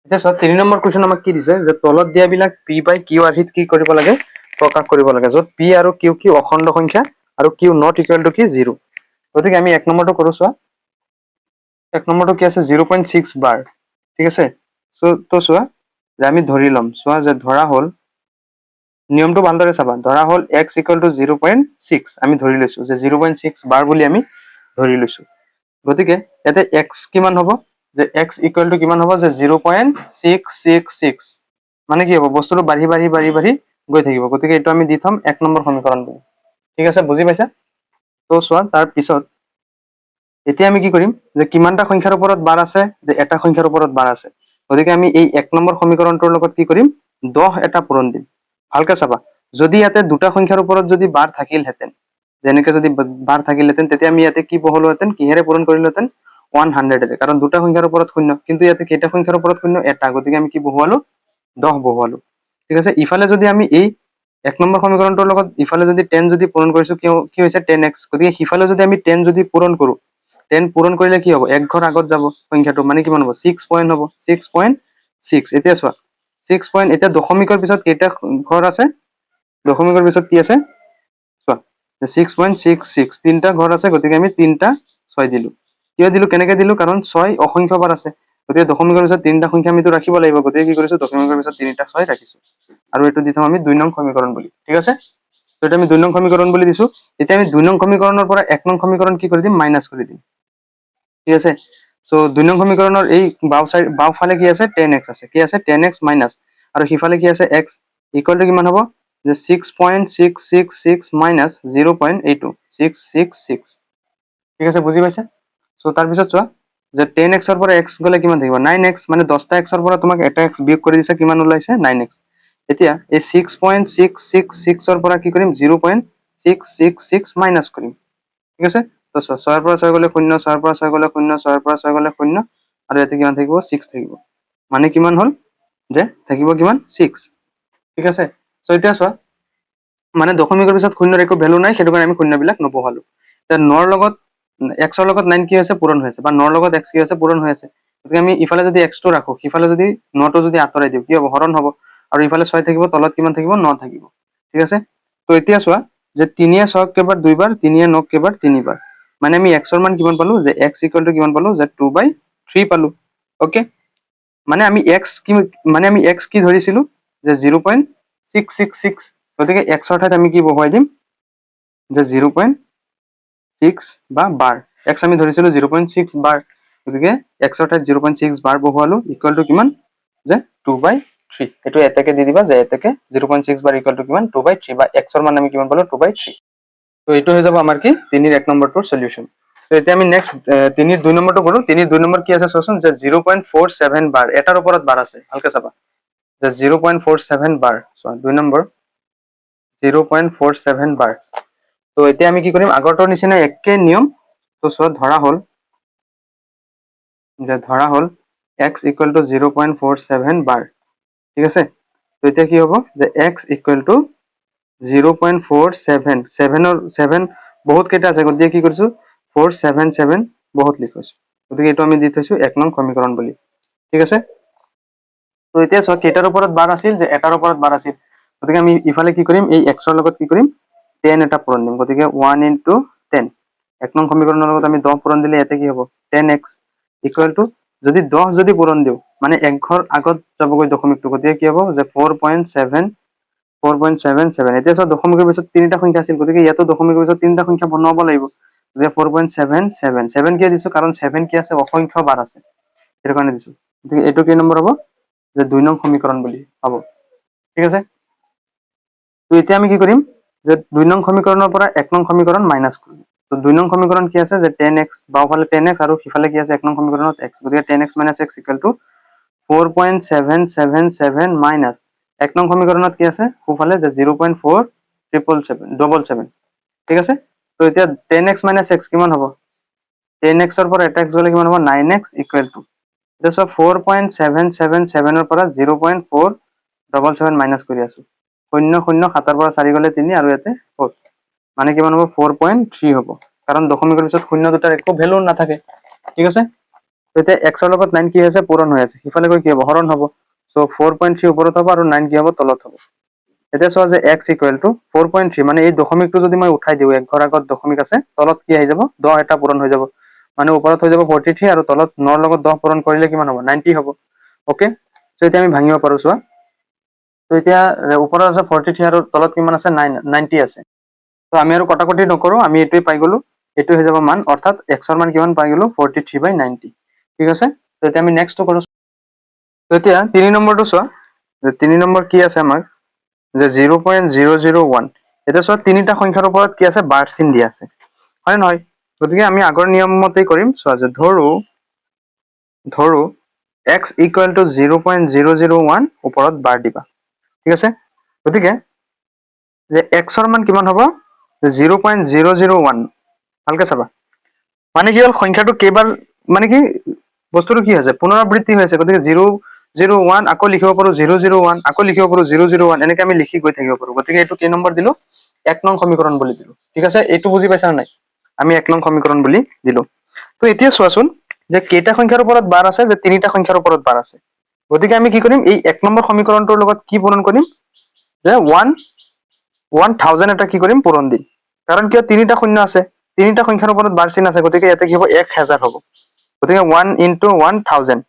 এতিয়া চোৱা 3 নম্বৰ কুৱেশ্যন আমাক কি দিছে যে তলত দিয়াবিলাক p বাই q আৰ্হিত কি কৰিব লাগে প্ৰকাশ কৰিব লাগে য'ত p আৰু q কি অখণ্ড সংখ্যা আৰু q নট ইকুৱেল টু কি 0 গতিকে আমি 1 নম্বৰটো কৰো চোৱা 1 নম্বৰটো কি আছে 0.6 বাৰ ঠিক আছে তো চোৱা যে আমি ধৰি ল'ম চোৱা যে ধৰা হ'ল নিয়মটো ভালদৰে চাবা ধৰা হ'ল x ইকুৱেল টু 0.6 আমি ধৰি লৈছো যে 0.6 বাৰ বুলি আমি ধৰি লৈছো গতিকে ইয়াতে x কিমান হ'ব যে x ইকুৱেল টু কিমান হ'ব যে 0.666 মানে কি হ'ব বস্তুটো বাঢ়ি বাঢ়ি বাঢ়ি বাঢ়ি গৈ থাকিব গতিকে এইটো আমি দি থম 1 নম্বৰ সমীকৰণ বুলি ঠিক আছে বুজি পাইছা তো চোৱা তাৰ পিছত এতিয়া আমি কি কৰিম যে কিমানটা সংখ্যাৰ ওপৰত বাৰ আছে যে এটা সংখ্যাৰ ওপৰত বাৰ আছে গতিকে আমি এই 1 নম্বৰ সমীকৰণটোৰ লগত কি কৰিম 10 এটা পূৰণ দিম ভালকে চাবা যদি ইয়াতে দুটা সংখ্যাৰ ওপৰত যদি বাৰ থাকিলহেঁতেন যেনেকে যদি বাৰ থাকিলহেঁতেন তেতিয়া আমি ইয়াতে কি বহলোহেঁতেন কিহেৰে পূৰণ কৰিলোহেঁতেন 100 কাৰণ দুটা সংখ্যাৰ ওপৰত শূন্য কিন্তু ইয়াতে কেইটা সংখ্যাৰ ওপৰত শূন্য এটা গতিকে আমি কি বহুৱালো 10 বহুৱালো ঠিক আছে ইফালে যদি আমি এই 1 নম্বৰ সমীকৰণটোৰ লগত ইফালে যদি 10 যদি পূৰণ কৰিছো কি হৈছে 10x গতিকে সিফালে যদি আমি 10 যদি পূৰণ কৰো 10 পূৰণ কৰিলে কি হ'ব এক ঘৰ আগত যাব সংখ্যাটো মানে কিমান হ'ব 6 পইণ্ট হ'ব 6.6 এতিয়া চোৱা 6 পইণ্ট এতিয়া দশমিকৰ পিছত কেইটা ঘৰ আছে দশমিকৰ পিছত কি আছে চোৱা 6.66 তিনটা ঘৰ আছে গতিকে আমি তিনটা 6 দিলো কিয় দিলো কেনেকে দিলো কাৰণ 6 অসংখ্য বাৰ আছে গতিকে দশমিকৰ পিছত তিনটা সংখ্যা আমিতো ৰাখিব লাগিব গতিকে কি কৰিছো দশমিকৰ পিছত তিনিটা 6 ৰাখিছো আৰু এইটো দি থম আমি 2 নং সমীকৰণ বুলি ঠিক আছে তো এটা আমি 2 নং সমীকৰণ বুলি দিছো এতিয়া আমি 2 নং সমীকৰণৰ পৰা 1 নং সমীকৰণ কি কৰি দিম মাইনাস কৰি দিম ঠিক আছে সো 2 নং সমীকৰণৰ এই বাও ফালে কি আছে 10x আছে কি আছে 10x মাইনাস আৰু সিফালে কি আছে x ইকুৱেল টু কিমান হ'ব যে 6.666 মাইনাস 0.82 666 ঠিক আছে বুজি পাইছা সো তাৰ পিছত চোৱা যে 10x ৰ পৰা x গলে কিমান থাকিব 9x মানে 10টা x ৰ পৰা তোমাক এটা x বিয়োগ কৰি দিছে কিমান ওলাইছে 9x এতিয়া এই 6.666 ৰ পৰা কি কৰিম 0.666 মাইনাস কৰিম ঠিক আছে তো 6 ৰ পৰা 6 গলে 0 6 ৰ পৰা 6 গলে 0 6 ৰ পৰা 6 গলে 0 আৰু ইয়াতে কিমান থাকিব 6 থাকিব মানে কিমান হ'ল যে থাকিব কিমান 6 ঠিক আছে সো এতিয়া চোৱা মানে দশমিকৰ পিছত 0ৰ একো ভ্যালু নাই সেইটো কাৰণে আমি শূন্যবিলাক নবহালো এতিয়া 9 ৰ লগত x ৰ লগত 9 কি হৈছে পূৰণ হৈ আছে বা 9 ৰ লগত x কি হৈছে পূৰণ হৈ আছে গতিকে আমি ইফালে যদি x টো ৰাখো সিফালে যদি 9 টো যদি আঁতৰাই দিওঁ কি হ'ব হৰণ হ'ব আৰু ইফালে 6 থাকিব তলত কিমান থাকিব 9 থাকিব ঠিক আছে তো এতিয়া চোৱা যে 3 এ 6 কেবাৰ দুইবাৰ 3 এ 9 কেবাৰ তিনিবাৰ মানে আমি x ৰ মান কিমান পালো যে x ইকুৱেল টু কিমান পালো যে 2/3 পালো ওকে মানে আমি x কি ধৰিছিলো যে 0.666 গতিকে x ৰ ঠাইত আমি কি বহুৱাই দিম যে 0.6 বা বাৰ x আমি ধৰিছিলো 0.6 বাৰ গতিকে x ৰ ঠাইত 0.6 বাৰ বহুৱালো ইকুৱেল টু কিমান যে 2/3 এইটো এটাকে দি দিবা যে এটাকে 0.6 বাৰ ইকুৱেল টু কিমান 2/3 বা x ৰ মান আমি কিমান পালো 2/3 তো এইটো হৈ যাব আমাৰ কি 3 ৰ 1 নম্বৰটোৰ সলিউশন তো এতিয়া আমি নেক্সট 3 ৰ 2 নম্বৰটো কৰো 3 ৰ 2 নম্বৰ কি আছে চোৱাচোন যে 0.47 বাৰ এটাৰ ওপৰত বাৰ আছে ভালকে চাবা যে 0.47 বাৰ চোৱা 2 নম্বৰ 0.47 বাৰ তো এতিয়া আমি কি কৰিম আগৰটোৰ নিচিনা একে নিয়ম তো চোৱা ধৰা হ'ল x ইকুৱেল টু 0.47 বাৰ ঠিক আছে তো এতিয়া কি হ'ব যে x ইকুৱেল টু 0.47 7 বহুত কেইটা আছে গতিকে কি কৰিছো 477 বহুত লিখিছো গতিকে এইটো আমি দি থৈছো 1 নং সমীকৰণ বুলি ঠিক আছে তো এতিয়া চোৱা কেইটাৰ ওপৰত বাৰ আছিল যে এটাৰ ওপৰত বাৰ আছিল গতিকে আমি ইফালে কি কৰিম এই x ৰ লগত কি কৰিম 10 এটা পূৰণ দিম গতিকে 1 into 10 1 নং সমীকৰণৰ লগত আমি 10 পূৰণ দিলে ইয়াতে কি হ'ব 10x ইকুৱেল টু যদি 10 যদি পূৰণ দিওঁ মানে এক ঘৰ আগত যাবগৈ দশমিকটো, গতিকে কি হ'ব যে 4.77 এতিয়া চোৱা দশমিকৰ পিছত তিনিটা সংখ্যা আছিল, গতিকে ইয়াতো দশমিকৰ পিছত তিনিটা সংখ্যা বনাব লাগিব, যে 4.77 কিয় দিছো কাৰণ 7 কি আছে অসংখ্য বাৰ আছে, সেইটো কাৰণে দিছো। গতিকে এইটো কি নম্বৰ হ'ব যে 2 নং সমীকৰণ বুলি হ'ব। ঠিক আছে, তো এতিয়া আমি কি কৰিম যে 2 নং সমীকৰণৰ পৰা 1 নং সমীকৰণ মাইনাছ কৰিম। তো 2 নং সমীকৰণ কি আছে যে 10x, বাওঁফালে 10x আৰু সিফালে কি আছে 1 নং সমীকৰণত x, গতিকে 10x - x = 4.777 মাইনাছ 1 নং সমীকৰণত কি আছে সোঁফালে যে 0.4777, ঠিক আছে। তো এতিয়া 10x - x কিমান হ'ব, 10x ৰ পৰা এটা x গ'লে কিমান হ'ব 9x = এতিয়া চোৱা 4.777 ৰ পৰা 0.477 মাইনাছ কৰি আছো, 0 0 7 ৰ পৰা 4 গ'লে 3 আৰু ইয়াতে 4, মানে কিমান হ'ব 4.3 হ'ব, কাৰণ দশমিকৰ পিছত শূন্য দুটাৰ একো ভ্যালু নাথাকে। ঠিক আছে, তো এতিয়া x ৰ লগত 9 কি হৈছে পূৰণ হৈ আছে, সিফালে গৈ কি হ'ব হৰণ হ'ব, সো 4.3 ওপৰত হ'ব আৰু 9 কি হ'ব তলত হ'ব। এতিয়া চোৱা যে x = 4.3, মানে এই দশমিকটো যদি মই উঠাই দিওঁ, এক ঘৰ আগত দশমিক আছে, তলত কি আহি যাব 10 এটা পূৰণ হৈ যাব, মানে ওপৰত হৈ যাব 43 আৰু তলত 9 ৰ লগত 10 পূৰণ কৰিলে কিমান হ'ব 90 হ'ব। ওকে, তো এতিয়া আমি ভাঙিব পাৰো চোৱা, তো এতিয়া ওপৰত আছে 43 আৰু তলত কিমান আছে 90 আছে। তো আমি আৰু কটাকটি নকৰো, আমি এইটোৱে পাই গলো, এইটো হৈ যাব মান, অৰ্থাৎ x ৰ মান কিমান পাই গলো 43/90। ঠিক আছে, তো এতিয়া আমি নেক্সটটো কৰো। তো এতিয়া 3 নম্বৰটো চোৱা, যে 3 নম্বৰ কি আছে আমাৰ যে 0.001, এতিয়া চোৱা তিনিটা সংখ্যাৰ ওপৰত কি আছে বাৰ চিন দিয়া আছে, হয় নহয়, গতিকে আমি আগৰ নিয়ম মতেই কৰিম। চোৱা যে ধৰো x = 0.001 ওপৰত বাৰ দিবা। ঠিক আছে, গতিকে যে x ৰ মান কিমান হ'ব 0.001, ভালকে চাবা, মানে কি হ'ল সংখ্যাটো কেইবাৰ মানে কি বস্তুটো কি হৈছে পুনৰাবৃত্তি হৈ আছে, গতিকে 001 আকৌ লিখিব পাৰো 001 আকৌ লিখিব পাৰো 001, এনেকে আমি লিখি গৈ থাকিব পাৰো, গতিকে এইটো কি নম্বৰ দিলো 1 নং সমীকৰণ বুলি দিলো। ঠিক আছে, এইটো বুজি পাইছা নাই, আমি 1 নং সমীকৰণ বুলি দিলো। তো এতিয়া চোৱাচোন যে কেইটা সংখ্যাৰ ওপৰত বাৰ আছে, যে তিনিটা সংখ্যাৰ ওপৰত বাৰ আছে, গতিকে আমি কি কৰিম এই 1 নম্বৰ সমীকৰণটোৰ লগত কি পূৰণ কৰিম যে 1000 এটা কি কৰিম পূৰণ দিম, কাৰণ কিয় তিনিটা শূন্য আছে, তিনিটা সংখ্যাৰ ওপৰত বাৰ চিন আছে, গতিকে ইয়াতে কি হ'ব 1000 হ'ব, গতিকে 1 × 1000,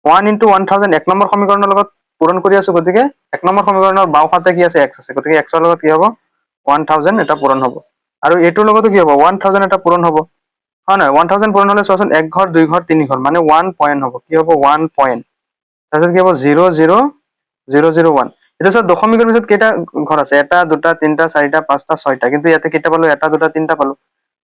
1 × 1000 1 নম্বৰ সমীকৰণৰ লগত পূৰণ কৰি আছো, গতিকে 1 নম্বৰ সমীকৰণৰ বাওঁফালে কি আছে x আছে, গতিকে x ৰ লগত কি হ'ব 1000 এটা পূৰণ হ'ব, আৰু এইটোৰ লগতো কি হ'ব 1000 এটা পূৰণ হ'ব, হয় নহয়, 1000 পূৰণ হ'লে চোৱাচোন 1 ঘৰ 2 ঘৰ 3 ঘৰ মানে 1 পইণ্ট হ'ব, কি হ'ব 1 পইণ্ট, তাৰপিছত কি হ'ব 0.001। এতিয়া চোৱা দশমিকৰ পিছত কেইটা ঘৰ আছে, 1 2 3 4 5 6টা, কিন্তু ইয়াতে কেইটা পালো 1 2 3টা পালো,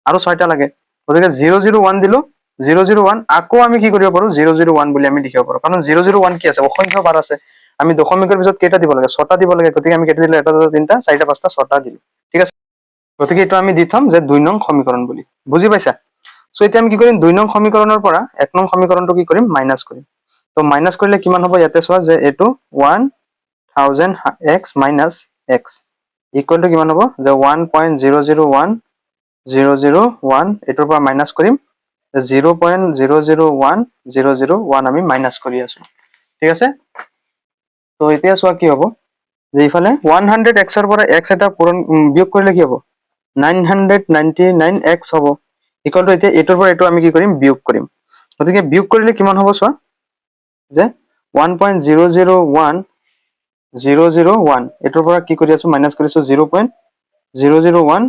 আৰু 6টা লাগে, গতিকে 001 দিলো, 001 আকৌ আমি কি কৰিব পাৰো 001 বুলি আমি লিখিব পাৰো, কাৰণ 001 কি আছে অসংখ্য বাৰ আছে, আমি দশমিকৰ পিছত কেইটা দিব লাগে 6টা দিব লাগে, গতিকে আমি কেইটা দিলো 1 2 3 4 5 6টা দিলো। ঠিক আছে, গতিকে এইটো আমি দি থম যে 2 নং সমীকৰণ বুলি, বুজি পাইছা। সো এতিয়া আমি কি কৰিম 2 নং সমীকৰণৰ পৰা 1 নং সমীকৰণটো কি কৰিম মাইনাছ কৰিম, তো মাইনাছ কৰিলে কিমান হ'ব, ইয়াতে চোৱা যে এইটো 1000x - x = কিমান হ'ব যে 1.001 এইটোৰ পৰা মাইনাছ কৰিম 0.001 আমি মাইনাছ কৰি আছো। ঠিক আছে, তো এতিয়া চোৱা কি হ'ব যে ইফালে 100x ৰ পৰা x এটা পূৰণ বিয়োগ কৰিলে কি হ'ব 999x হ'ব, এতিয়া এইটোৰ পৰা এইটো আমি কি কৰিম বিয়োগ কৰিম, গতিকে বিয়োগ কৰিলে কিমান হ'ব চোৱা যে 1.001 এইটোৰ পৰা কি কৰি আছো মাইনাছ কৰিছো 0.001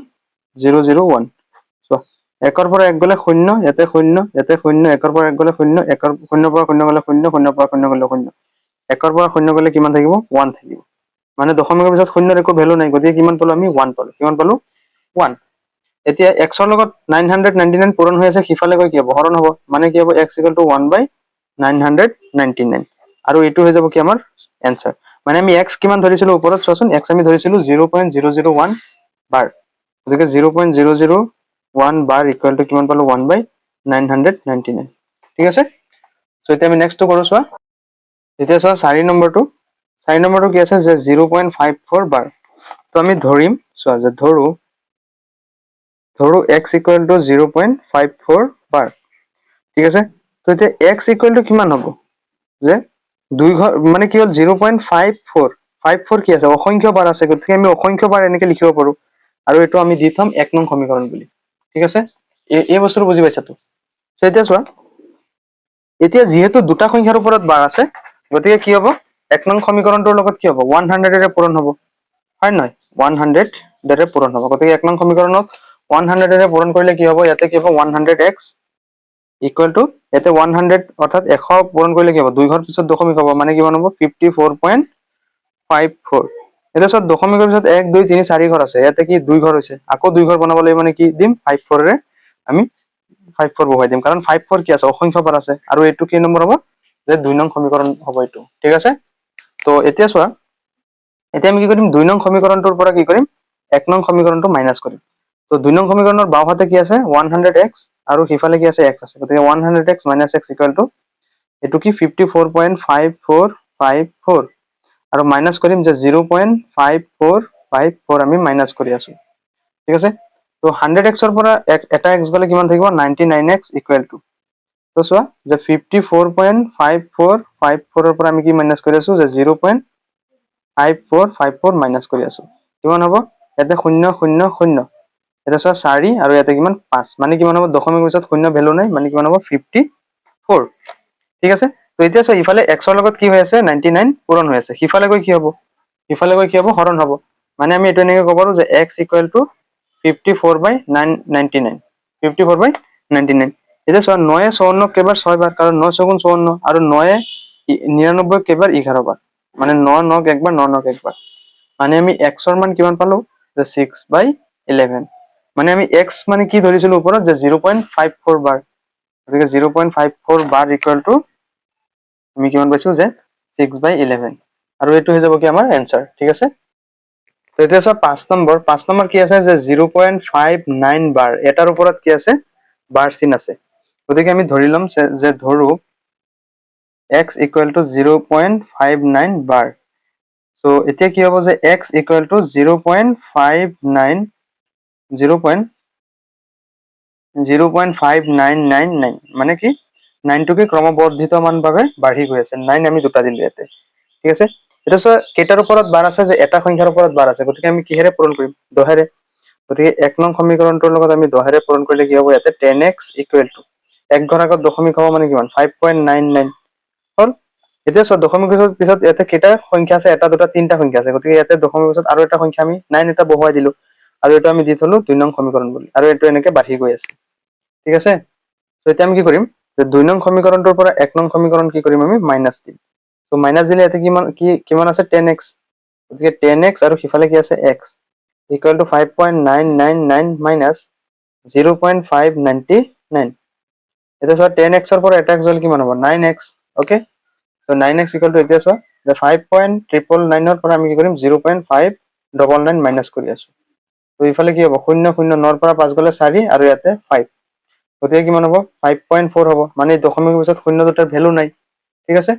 চোৱা 1 ৰ পৰা 1 গ'লে 0, ইয়াতে 0 ইয়াতে 0, 1 ৰ পৰা 1 গ'লে 0, 0 পৰা 0 গ'লে 0, 0 পৰা 0 গ'লে 0, 1 ৰ পৰা 0 গ'লে কিমান থাকিব 1 থাকিব, মানে দশমিকৰ পিছত শূন্যৰ একো ভ্যালু নাই, গতিকে কিমান পালো আমি 1 পালো, কিমান পালো 1। এতিয়া x ৰ লগত 999 পূৰণ হৈ আছে, সিফালে গৈ কি হ'ব হৰণ হ'ব, মানে কি হ'ব x = 1/999, আৰু এইটো হৈ যাব কি আমাৰ এনসাৰ, মানে আমি x কিমান ধৰিছিলো ওপৰত চোৱাচোন, x আমি ধৰিছিলো 0.001 বাৰ, গতিকে 0.001 বাৰ = কিমান পালো 1/999। ঠিক আছে, সো এতিয়া আমি নেক্সটটো কৰো চোৱা, এতিয়া চোৱা 4 নম্বৰটো কি আছে যে 0.54 বাৰ, তো আমি ধৰিম চোৱা যে ধৰো x = 0.54 বাৰ। ঠিক আছে, তো এতিয়া x = কিমান হ'ব যে 2 ঘৰ মানে কি হ'ল 0.54 কি আছে অসংখ্য বাৰ আছে, গতিকে আমি অসংখ্য বাৰ এনেকে লিখিব পাৰো, আৰু এইটো আমি দি থম 1 নং সমীকৰণ বুলি। ঠিক আছে, এই বস্তুটো বুজি পাইছা তো। এতিয়া চোৱা এতিয়া যিহেতু দুটা সংখ্যাৰ ওপৰত বাৰ আছে, গতিকে কি হ'ব, 1 নং সমীকৰণটোৰ লগত কি হ'ব, 100 এৰে পূৰণ হ'ব, হয় নহয়, 100 এৰে পূৰণ হ'ব। গতিকে 1 নং সমীকৰণক 100 এৰে পূৰণ কৰিলে কি হ'ব, ইয়াতে কি হ'ব, 100x ইকুৱেল টু, ইয়াতে 100 অৰ্থাৎ 100 পূৰণ কৰিলে কি হ'ব, 2 ঘৰ পিছত দশমিক হ'ব, মানে কিমান হ'ব, 54.54। এতিয়া চোৱা, দশমিকৰ পিছত 1 2 3 4 ঘৰ আছে, ইয়াতে কি 2 ঘৰ হৈছে, আকৌ 2 ঘৰ বনাব লাগিব, মানে কি দিম, 54 ৰে আমি 54 বহুৱাই দিম, কাৰণ 54 কি আছে, অসংখ্য বাৰ আছে, আৰু এইটো কি নম্বৰ হ'ব, যে 2 নং সমীকৰণ হ'ব এইটো, ঠিক আছে। তো এতিয়া চোৱা, এতিয়া আমি কি কৰিম, 2 নং সমীকৰণটোৰ পৰা কি কৰিম, 1 নং সমীকৰণটো মাইনাছ কৰিম। তো 2 নং সমীকৰণৰ বাওঁহাতে কি আছে, 100x, আৰু সিফালে কি আছে, x আছে, গতিকে 100x minus x equal to, এইটো কি 54.5454, আৰু মাইনাছ কৰিম যে 0.5454 আমি মাইনাছ কৰি আছো, ঠিক আছে। তো 100x ৰ পৰা এটা x গ'লে কিমান থাকিব, 99x ইকুৱেল টু, তো চোৱা যে 54.5454 ৰ পৰা আমি কি মাইনাছ কৰি আছো, যে 0.5454 মাইনাছ কৰি আছো, কিমান হ'ব, ইয়াতে 0 0 0, এটা চোৱা 4, আৰু ইয়াতে কিমান 5, মানে কিমান হ'ব, দশমিক পিছত 0 ভেলু নাই, মানে কিমান হ'ব, 54, ঠিক আছে। তো এতিয়া চোৱা, ইফালে x ৰ লগত কি হৈ আছে, 99 পূৰণ হৈ আছে, সিফালে গৈ কি হ'ব, সিফালে গৈ কি হ'ব, হৰণ হ'ব, মানে আমি এইটো এনেকৈ ক'ব পাৰো যে x ইকুৱেল টু 54/99, 54/99। এতিয়া চোৱা, 9 54 কেইবাৰ 6 বাৰ, কাৰণ 9 4 54, আৰু 9 99 কেইবাৰ 11 বাৰ, মানে 9 9 একবাৰ, 9 9 একবাৰ, মানে আমি x ৰ মান কিমান পালো, যে 6/11, মানে আমি x মানে কি ধৰিছিলো ওপৰত, যে 0.54 বাৰ, গতিকে 0.54 বাৰ ইকুৱেল টু আমি কিমান পাইছো, যে 6/11, আৰু এইটো হৈ যাব কি আমাৰ এনসাৰ, ঠিক আছে। তো এতিয়া চোৱা, 5 নম্বৰ কি আছে, যে 0.59 বাৰ, এটাৰ ওপৰত কি আছে, বাৰ চিন আছে, গতিকে আমি ধৰি ল'ম যে ধৰো x ইকুৱেল টু 0.59 বাৰ। তো এতিয়া কি হ'ব, যে x ইকুৱেল টু 0.59 0.5999, মানে কি 9টোকে ক্ৰমবৰ্ধিত মান ভাৱে বাঢ়ি গৈ আছে, 9 আমি দুটা দিলো ইয়াতে, ঠিক আছে। এটা চোৱা, কেইটাৰ ওপৰত বাৰ আছে, যে এটা সংখ্যাৰ ওপৰত বাৰ আছে, গতিকে আমি কিহেৰে পূৰণ কৰিম, 10ৰে, গতিকে 1 নং সমীকৰণটোৰ লগত আমি 10ৰে পূৰণ কৰিলে কি হ'ব, ইয়াতে 10x ইকুৱেল টু, 1 ঘৰ আগত দশমিক হ'ব, মানে কিমান, 5.99 হ'ল। এতিয়া চোৱা, দশমিকৰ পিছত ইয়াতে কেইটা সংখ্যা আছে, এটা দুটা তিনিটা সংখ্যা আছে, গতিকে ইয়াতে দশমিকৰ পিছত আৰু এটা সংখ্যা আমি 9 এটা বহুৱাই দিলো, আৰু এইটো আমি দি থলো 2 নং সমীকৰণ বুলি, আৰু এইটো এনেকে বাঢ়ি গৈ আছে, ঠিক আছে। তো এতিয়া আমি কি কৰিম, যে 2 নং সমীকৰণটোৰ পৰা 1 নং সমীকৰণ কি কৰিম, আমি মাইনাছ দিম। তো মাইনাছ দিলে ইয়াতে কিমান আছে, 10x, গতিকে 10x, আৰু সিফালে কি আছে, x ইকুৱেল টু 5.999 মাইনাছ 0.599। এতিয়া চোৱা, 10x ৰ পৰা এটা x গ'লে কিমান হ'ব, 9x, অ'কে। তো 9x ইকুৱেল টু, এতিয়া চোৱা, যে 5.999 ৰ পৰা আমি কি কৰিম, 0.599 মাইনাছ কৰি আছো, তো ইফালে কি হ'ব, 0 0 9 ৰ পৰা 5 গ'লে 4, আৰু ইয়াতে 5, গতিকে কিমান হ'ব, 5.4 হ'ব, মানে দশমিকৰ পিছত 0 দুটাৰ ভেলু নাই, ঠিক আছে।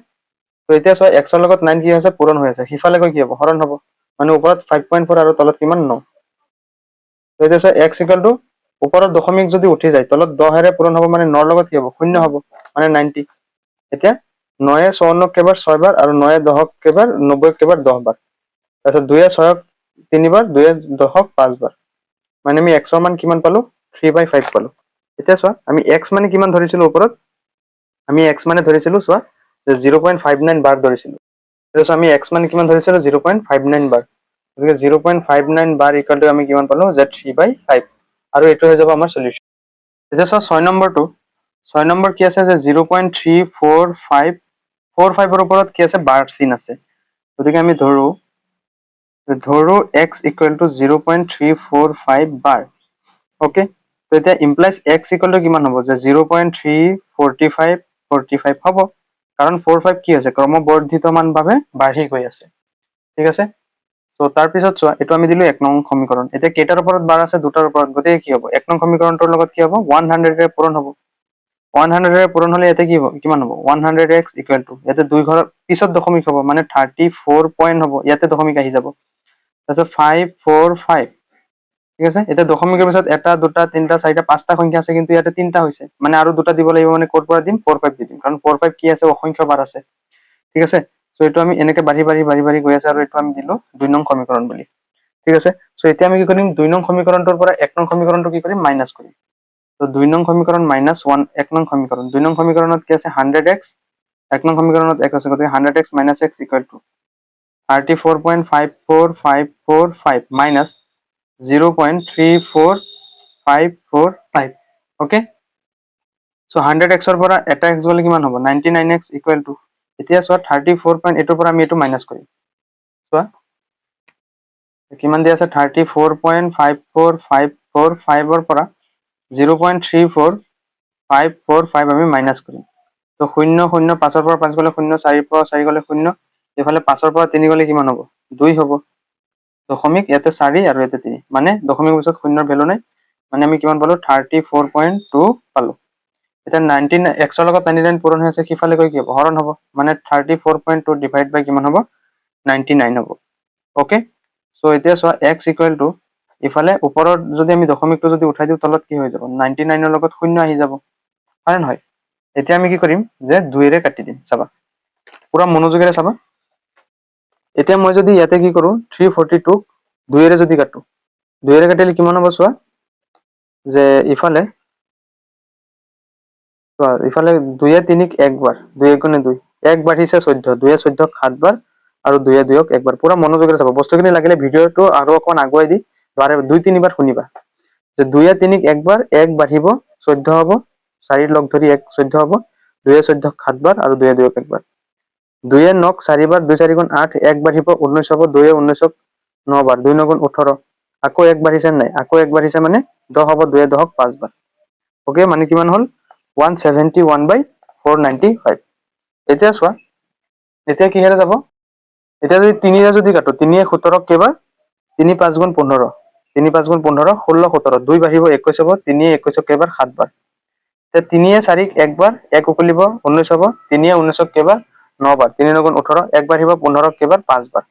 তো এতিয়া চোৱা, x ৰ লগত 9 কি হৈছে, পূৰণ হৈ আছে, সিফালে গৈ কি হ'ব, হৰণ হ'ব, মানে ওপৰত 5.4 আৰু তলত কিমান, 9। তো এতিয়া চোৱা, x ইকুৱেল টু, ওপৰত দশমিক যদি উঠি যায়, তলত 10ৰে পূৰণ হ'ব, মানে 9 ৰ লগত কি হ'ব, 0 হ'ব, মানে 90। এতিয়া 9 54 কেইবাৰ 6 বাৰ, আৰু 9 10 কেইবাৰ 90 কেইবাৰ 10 বাৰ, তাৰপিছত 2 6 3বাৰ, 2 10 5 বাৰ, মানে আমি x ৰ মান কিমান পালো, 3/5 পালো। এতিয়া চোৱা, আমি x মানে কিমান ধৰিছিলো ওপৰত, আমি x মানে ধৰিছিলো, চোৱা, যে 0.59 বাৰ ধৰিছিলো, এতিয়া আমি x মানে কিমান ধৰিছিলো, 0.59 বাৰ, গতিকে 0.59 বাৰ ইকুৱেল টু আমি কিমান পালো, যে 3/5, আৰু এইটো হৈ যাব আমাৰ সলিউশন। এতিয়া চোৱা, 6 নম্বৰ কি আছে, যে 0.3445 ৰ ওপৰত কি আছে, বাৰ চিন আছে, গতিকে আমি ধৰো x equal to 0.345 bar, okay. তো এতিয়া ইমপ্লাইজ x ইকুৱেল টু কিমান হ'ব, যে 0.34545 হ'ব, কাৰণ 45 কি আছে, ক্ৰমবৰ্ধিত মান ভাৱে বাঢ়ি গৈ আছে, ঠিক আছে। তো তাৰপিছত চোৱা, এইটো আমি দিলো 1 নং সমীকৰণ। এতিয়া কেইটাৰ ওপৰত বাৰ আছে, দুটাৰ ওপৰত, গতিকে কি হ'ব, 1 নং সমীকৰণটোৰ লগত কি হ'ব, 100ৰে পূৰণ হ'ব, 100ৰে পূৰণ হ'লে ইয়াতে কি হ'ব, কিমান হ'ব, 100x ইকুৱেল টু, ইয়াতে 2 ঘৰৰ পিছত দশমিক হ'ব, মানে 34 পইণ্ট হ'ব, ইয়াতে দশমিক আহি যাব, তাৰপিছত 545, ঠিক আছে। এতিয়া দশমিকৰ পিছত এটা দুটা তিনিটা চাৰিটা পাঁচটা সংখ্যা আছে, কিন্তু ইয়াতে তিনিটা হৈছে, মানে আৰু দুটা দিব লাগিব, মানে ক'ৰ পৰা দিম, 45 দি দিম, কাৰণ 45 কি আছে, অসংখ্য বাৰ আছে, ঠিক আছে। তো এইটো আমি এনেকে বাঢ়ি বাঢ়ি বাঢ়ি বাঢ়ি গৈ আছে, আৰু এইটো আমি দিলো 2 নং সমীকৰণ বুলি, ঠিক আছে। তো এতিয়া আমি কি কৰিম, 2 নং সমীকৰণটোৰ পৰা 1 নং সমীকৰণটো কি কৰিম, মাইনাছ কৰিম, তো 2 নং সমীকরণ মাইনাস 1 1 নং সমীকরণ 2 নং সমীকরণত কি আছে 100x 1 নং সমীকরণত x আছে গতিকে 100x minus x equal to 34.54545 minus 0.34545 okay so 100x ৰ পৰা এটা x গলে কিমান হ'ব 99x equal to এতিয়া চোৱা 34.8 ৰ পৰা আমি এটো মাইনাস কৰিম চোৱা কিমান দি আছে 34.54545 ৰ পৰা 0.34545 আমি মাইনাস কৰিম তো 0 0 5 ৰ পৰা 5 গলে 0 4 ৰ পৰা 4 গলে 0 এফালে 5 ৰ পৰা 3 গলে কিমান হ'ব 2 হ'ব দশমিক ইয়াতে 4 আৰু ইয়াতে 3 মানে দশমিক পিছত 0 ৰ ভ্যালু নাই মানে আমি কিমান পালো 34.2 পালো এটা 19 x ৰ লগত 99 পূৰণ হৈ আছে কিফালে গৈ কি হ'ব হৰণ হ'ব মানে 34.2 ডিভাইড বাই কিমান হ'ব 99 হ'ব ওকে সো এতিয়া চোৱা x ইকুৱেল টু ইফালে ওপৰত যদি আমি দশমিকটো যদি উঠাই দিও তলত কি হৈ যাব 99 ৰ লগত 0 আহি যাব হয় নহয় এতিয়া আমি কি কৰিম যে 2 ৰে কাটি দিম চাবা পুৰা মনোযোগেৰে চাবা এতিয়া মই যদি ইয়াতে কি কৰো 342 2 ৰে যদি কাটো 2 ৰে কাটিলে কিমান হ'ব চোৱা যে ইফালে চোৱা ইফালে 2 এ 3 ক একবাৰ 2 গুণে 2 এক বাঢ়িছে 14 2 এ 14 ক 7 বাৰ আৰু 2 এ 2 ক একবাৰ পুৰা মনোযোগেৰে চাবা বস্তুখিনি লাগিলে ভিডিওটো আৰু অকমান আগুৱাই দি বাৰে 2-3 বাৰ শুনিবা যে 2 এ 3 ক একবাৰ 1 বাঢ়িব 14 হ'ব 4 লগ ধৰি 1 14 হ'ব 2 এ 14 ক 7 বাৰ আৰু 2 এ 2 ক একবাৰ 2 এ 9 ক 4 বাৰ 2 4 গুণ 8 1 বাঢ়িব 19 হ'ব 2 এ 19 ক 9 বাৰ 2 9 গুণ 18 আকৌ 1 বাঢ়িছে নাই আকৌ 1 বাঢ়িছে মানে 10 হ'ব 2 এ 10 ক 5 বাৰ ওকে মানে কিমান হল 171/495 এতিয়া চোৱা এতিয়া কিহেৰে যাব এতিয়া যদি 3 ৰে যদি কাটো 3 এ 17 ক কেবাৰ 3 5 গুণ 15 3 5 গুণ 15 16 17 2 বাঢ়িব 21 হ'ব 3 এ 21 ক কেবাৰ 7 বাৰ তে 3 এ 4 ক একবাৰ 1 উকলিব 19 হ'ব 3 এ 19 ক কেবাৰ 9 বাৰ 3 9 গুণ 18 1 বাঢ়িব 15 ক কেবাৰ 5 বাৰ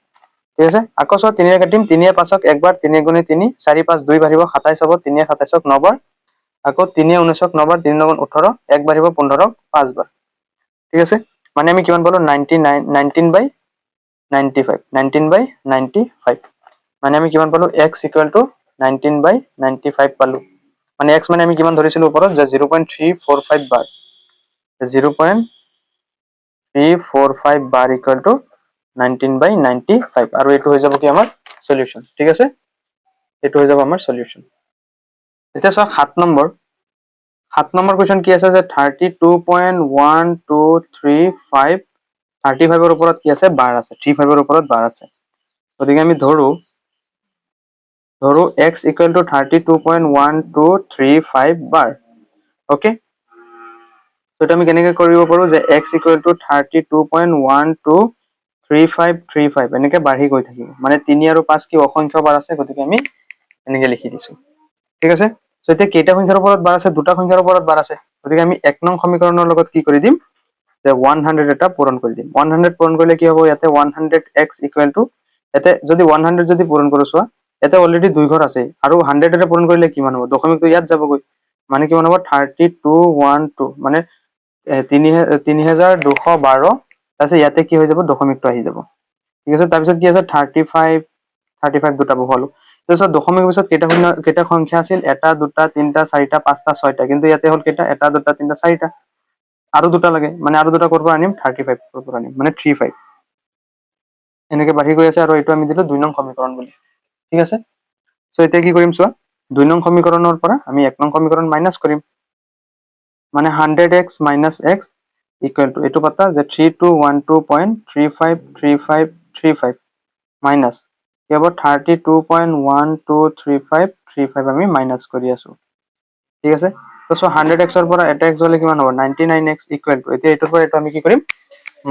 ঠিক আছে আকৌ চোৱা 3 ৰে কাটিম 3 এ 5 ক একবাৰ 3 গুণে 3 4 5 2 বাঢ়িব 27 হ'ব 3 এ 27 ক 9 বাৰ আকৌ 3 এ 19 ক 9 বাৰ 3 9 গুণ 18 1 বাঢ়িব 15 ক 5 বাৰ ঠিক আছে মানে আমি কিমান পালো 19/95 মানে আমি কিমান পালো x ইকুৱেল টু 19/95 পালো মানে x মানে আমি কিমান ধৰিছিলো ওপৰত যে 0.345 বাৰ 0.345 বাৰ ইকুৱেল টু 19/95 আৰু এইটো হৈ যাব কি আমাৰ সলিউশন ঠিক আছে এইটো হৈ যাব আমাৰ সলিউশন এতিয়া চোৱা 7 নম্বৰ কুৱেশ্যন কি আছে যে 32.1235 35 ৰ ওপৰত কি আছে বাৰ আছে 35 ৰ ওপৰত বাৰ আছে গতিকে আমি ধৰো x equal to 32.1235 bar okay তো এটা আমি কেনেকৈ কৰিব পাৰো যে x equal to 32.1235 এনেকৈ বাঢ়ি গৈ থাকিব মানে 3 আৰু 5 কি অসংখ্য বাৰ আছে গতিকে আমি এনেকৈ লিখি দিছো ঠিক আছে সো এতিয়া কেইটা সংখ্যাৰ ওপৰত বাৰ আছে দুটা সংখ্যাৰ ওপৰত বাৰ আছে গতিকে আমি 1 নং সমীকৰণৰ লগত কি কৰি দিম যে 100 এটা পূৰণ কৰি দিম 100 পূৰণ কৰিলে কি হ'ব ইয়াতে 100x ইকুৱেল টু ইয়াতে যদি 100 যদি পূৰণ কৰো চোৱা ইয়াতে অলৰেডি দুই ঘৰ আছে আৰু 100 এটা পূৰণ কৰিলে কিমান হ'ব দশমিকটো ইয়াত যাবগৈ মানে কিমান হ'ব 3212 মানে 3212 তাৰপিছত ইয়াতে কি হৈ যাব দশমিকটো আহি যাব ঠিক আছে তাৰপিছত কি আছে 35 দুটা বহালো তাৰপিছত দশমিকৰ পিছত কেইটা সংখ্যা আছিল এটা দুটা তিনটা চাৰিটা পাঁচটা ছয়টা কিন্তু ইয়াতে হ'ল কেইটা এটা দুটা তিনটা চাৰিটা আৰু দুটা লাগে মানে আৰু দুটা ক'ৰ পৰা আনিম 35 ক'ৰ পৰা আনিম মানে 35 এনেকৈ বাঢ়ি গৈ আছে আৰু এইটো আমি দিলো 2 নং সমীকৰণ বুলি ঠিক আছে সো এতিয়া কি কৰিম চোৱা 2 নং সমীকৰণৰ পৰা আমি 1 নং সমীকৰণ মাইনাস কৰিম মানে 100x - x ইকুৱেল টু এইটো পাতা যে 3212.353535 মাইনাস কি হ'ব 32.123535 আমি মাইনাস কৰি আছো ঠিক আছে তো 100x ৰ পৰা এটা x হলে কিমান হ'ব 99x ইকুৱেল টু এতিয়া এইটোৰ পৰা এটা আমি কি কৰিম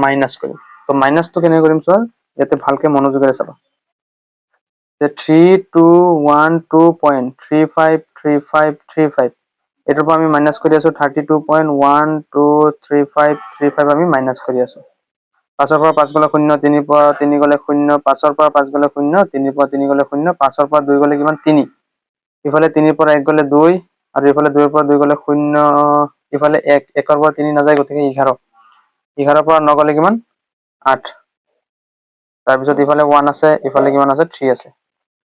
মাইনাস কৰিম তো মাইনাসটো কেনেকৈ কৰিম চোৱা ইয়াতে ভালকে মনোযোগেৰে চাবা যে 3212.353535 এটাৰ পৰা আমি মাইনাস কৰি আছো 32.123535 আমি মাইনাস কৰি আছো 5 ৰ পৰা 5 গলে 0 3 পৰা 3 গলে 0 5 ৰ পৰা 5 গলে 0 3 পৰা 3 গলে 0 5 ৰ পৰা 2 গলে কিমান 3 ইফালে 3 পৰা 1 গলে 2 আৰু ইফালে 2 পৰা 2 গলে 0 ইফালে 1 1 ৰ পৰা 3 নাযায় গতিকে 11 11 পৰা 9 গলে কিমান 8 তাৰপিছত ইফালে 1 আছে ইফালে কিমান আছে 3 আছে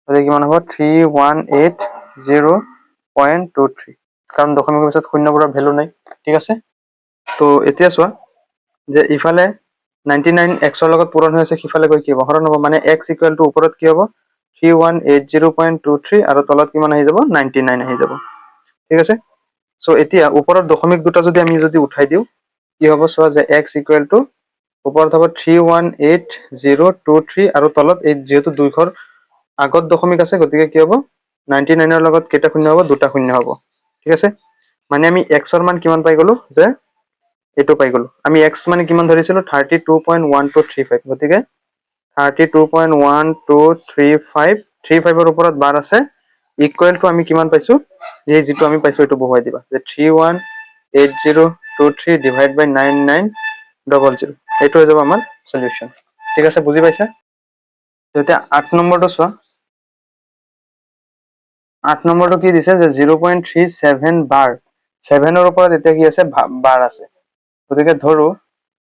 গতিকে কিমান হ'ব 3180.23 কাৰণ দশমিকৰ পিছত শূন্যবোৰৰ ভ্যালু নাই ঠিক আছে তো এতিয়া চোৱা যে ইফালে 99 x ৰ লগত পূৰণ হৈ আছে সিফালে গৈ কি হ'ব হৰণ হ'ব মানে x ইকুৱেল টু ওপৰত কি হ'ব 3180.23 আৰু তলত কিমান আহি যাব 99 আহি যাব ঠিক আছে সো এতিয়া ওপৰৰ দশমিক দুটা যদি আমি যদি উঠাই দিও কি হ'ব চোৱা যে x ইকুৱেল টু ওপৰত হ'ব 318023 আৰু তলত এই যেহেতু দুই ঘৰ আগত দশমিক আছে গতিকে কি হ'ব 99 ৰ লগত কেইটা শূন্য হ'ব দুটা শূন্য হ'ব ঠিক আছে মানে আমি x ৰ মান কিমান পাই গলো যে এটো পাই গলো আমি x মানে কিমান ধৰিছিলো 32.1235 গতিকে 32.1235 ৰ ওপৰত বাৰ আছে ইকুৱেল টু আমি কিমান পাইছো যে যেটো আমি পাইছো এটো বহুৱাই দিবা যে 318023 ডিভাইড বাই 9900 এটো হৈ যাব আমাৰ সলিউশন ঠিক আছে বুজি পাইছা এতিয়া 8 নম্বৰটো চোৱা 8 নম্বৰটো কি দিছে যে 0.37 বাৰ 7 ৰ ওপৰত এতিয়া কি আছে বাৰ আছে গতিকে ধৰো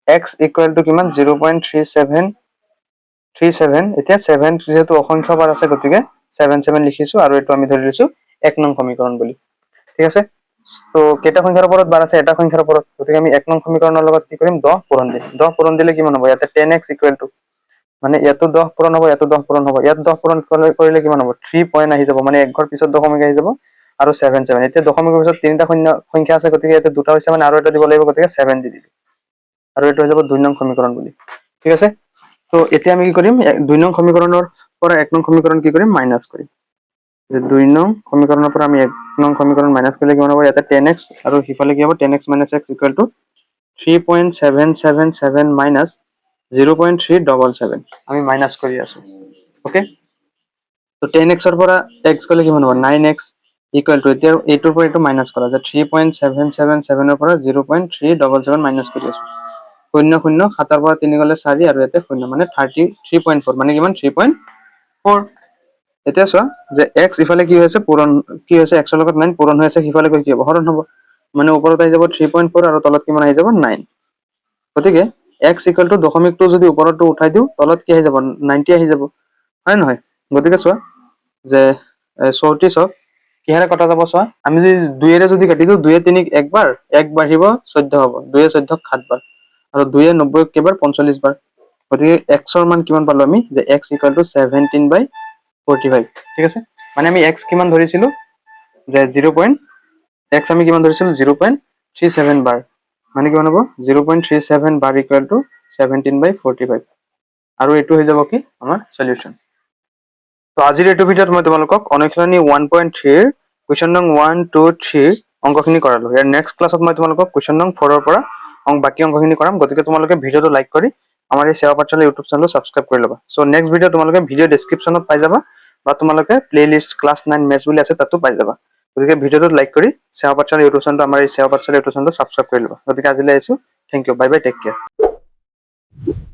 x ইকুৱেল টু কিমান 0.37 এতিয়া 7 যেহেতু অসংখ্য বাৰ আছে গতিকে 77 লিখিছো আৰু এটো আমি ধৰি লৈছো 1 নং সমীকৰণ বুলি ঠিক আছে তো কেইটা সংখ্যাৰ ওপৰত বাৰ আছে এটা সংখ্যাৰ ওপৰত গতিকে আমি 1 নং সমীকৰণৰ লগত কি কৰিম 10 পূৰণ দিম 10 পূৰণ দিলে কিমান হ'ব ইয়াতে 10x ইকুৱেল টু মানে ইয়াতো 10 পূৰণ হ'ব ইয়াতো 10 পূৰণ হ'ব ইয়াত 10 পূৰণ কৰিলে কিমান হ'ব 3 পইণ্ট আহি যাব মানে এক ঘৰ পিছত দশমিক আহি যাব আৰু 77 এতিয়া দশমিকৰ পিছত তিনিটা সংখ্যা আছে গতিকে ইয়াতে দুটা হৈছে মানে আৰু এটা দিব লাগিব গতিকে 7 দি দিবি আৰু এটো হৈ যাব 2 নং সমীকৰণ বুলি ঠিক আছে তো এতিয়া আমি কি কৰিম 2 নং সমীকৰণৰ পৰা 1 নং সমীকৰণ কি কৰিম মাইনাস কৰিম যে 2 নং সমীকৰণৰ পৰা আমি 1 নং সমীকৰণ মাইনাস কৰিলে কিমান হ'ব ইয়াতে 10x আৰু হিফালে কি হ'ব 10x - x equal to 3.777 minus 0.377 আমি মাইনাস কৰি আছো ওকে তো 10x ৰ পৰা x গলে কিমান হ'ব 9x ইকুৱেল টু এতিয়া এইটোৰ পৰা এইটো মাইনাস কৰা যে 3.777 ৰ পৰা 0.377 মাইনাস কৰি আছো 0 0 7 ৰ পৰা 3 গলে 4 আৰু ইয়াতে 0 মানে 33.4 মানে কিমান 3.4 এতিয়া চোৱা যে x ইফালে কি হৈছে পূৰণ কি হৈছে x ৰ লগত 9 পূৰণ হৈ আছে সিফালে গৈ কি হ'ব হৰণ হ'ব মানে ওপৰত আহি যাব 3.4 আৰু তলত কিমান আহি যাব 9 গতিকে x ইকুৱেল টু দশমিকটো যদি ওপৰটো উঠাই দিও তলত কি আহি যাব 90 আহি যাব হয় নহয় গতিকে চোৱা যে 34 হক কিহেৰে কটা যাব চোৱা আমি যদি 2 এৰে যদি কাটি দিও 2 এ 3 একবাৰ 1 বাঢ়িব 14 হ'ব 2 এ 14 7 বাৰ আৰু 2 এ 90 কেবাৰ 45 বাৰ গতিকে x ৰ মান কিমান পালো আমি যে x ইকুৱেল টু 17/45 ঠিক আছে মানে আমি x কিমান ধৰিছিলো যে 0. x আমি কিমান ধৰিছিলো 0.37 বাৰ মানে কিমান হ'ব 0.37 বাৰ ইকুৱেল টু 17/45 আৰু এটো হৈ যাব কি আমাৰ সলিউশন তো আজিৰ এইটো ভিডিঅ'ত মই তোমালোকক অনুশীলনী 1.3 ৰ কুৱেশ্যন নং 1 2 3 অংকখিনি কৰালো ইয়াৰ নেক্সট ক্লাছত মই তোমালোকক কুৱেশ্যন নং 4 ৰ পৰা বাকি অংকখিনি কৰাম গতিকে তোমালোকে ভিডিঅ'টো লাইক কৰি আমাৰ এই সেৱা পাঠশালা ইউটিউব চেনেলটো সাবস্ক্ৰাইব কৰি ল'বা সো নেক্সট ভিডিঅ' তোমালোকে ভিডিঅ' ডেসক্ৰিপচনত পাই যাবা বা তোমালোকে প্লেলিষ্ট ক্লাছ 9 মেথছ বুলি আছে তাতো পাই যাবা গতিকে ভিডিঅ'টো লাইক কৰি সেৱা পাঠশালা ইউটিউব চেনেলটো আমাৰ এই সেৱা পাঠশালা ইউটিউব চেনেলটো সাবস্ক্ৰাইব কৰি ল'বা গতিকে আজিলৈ আহিছো thank you bye bye take care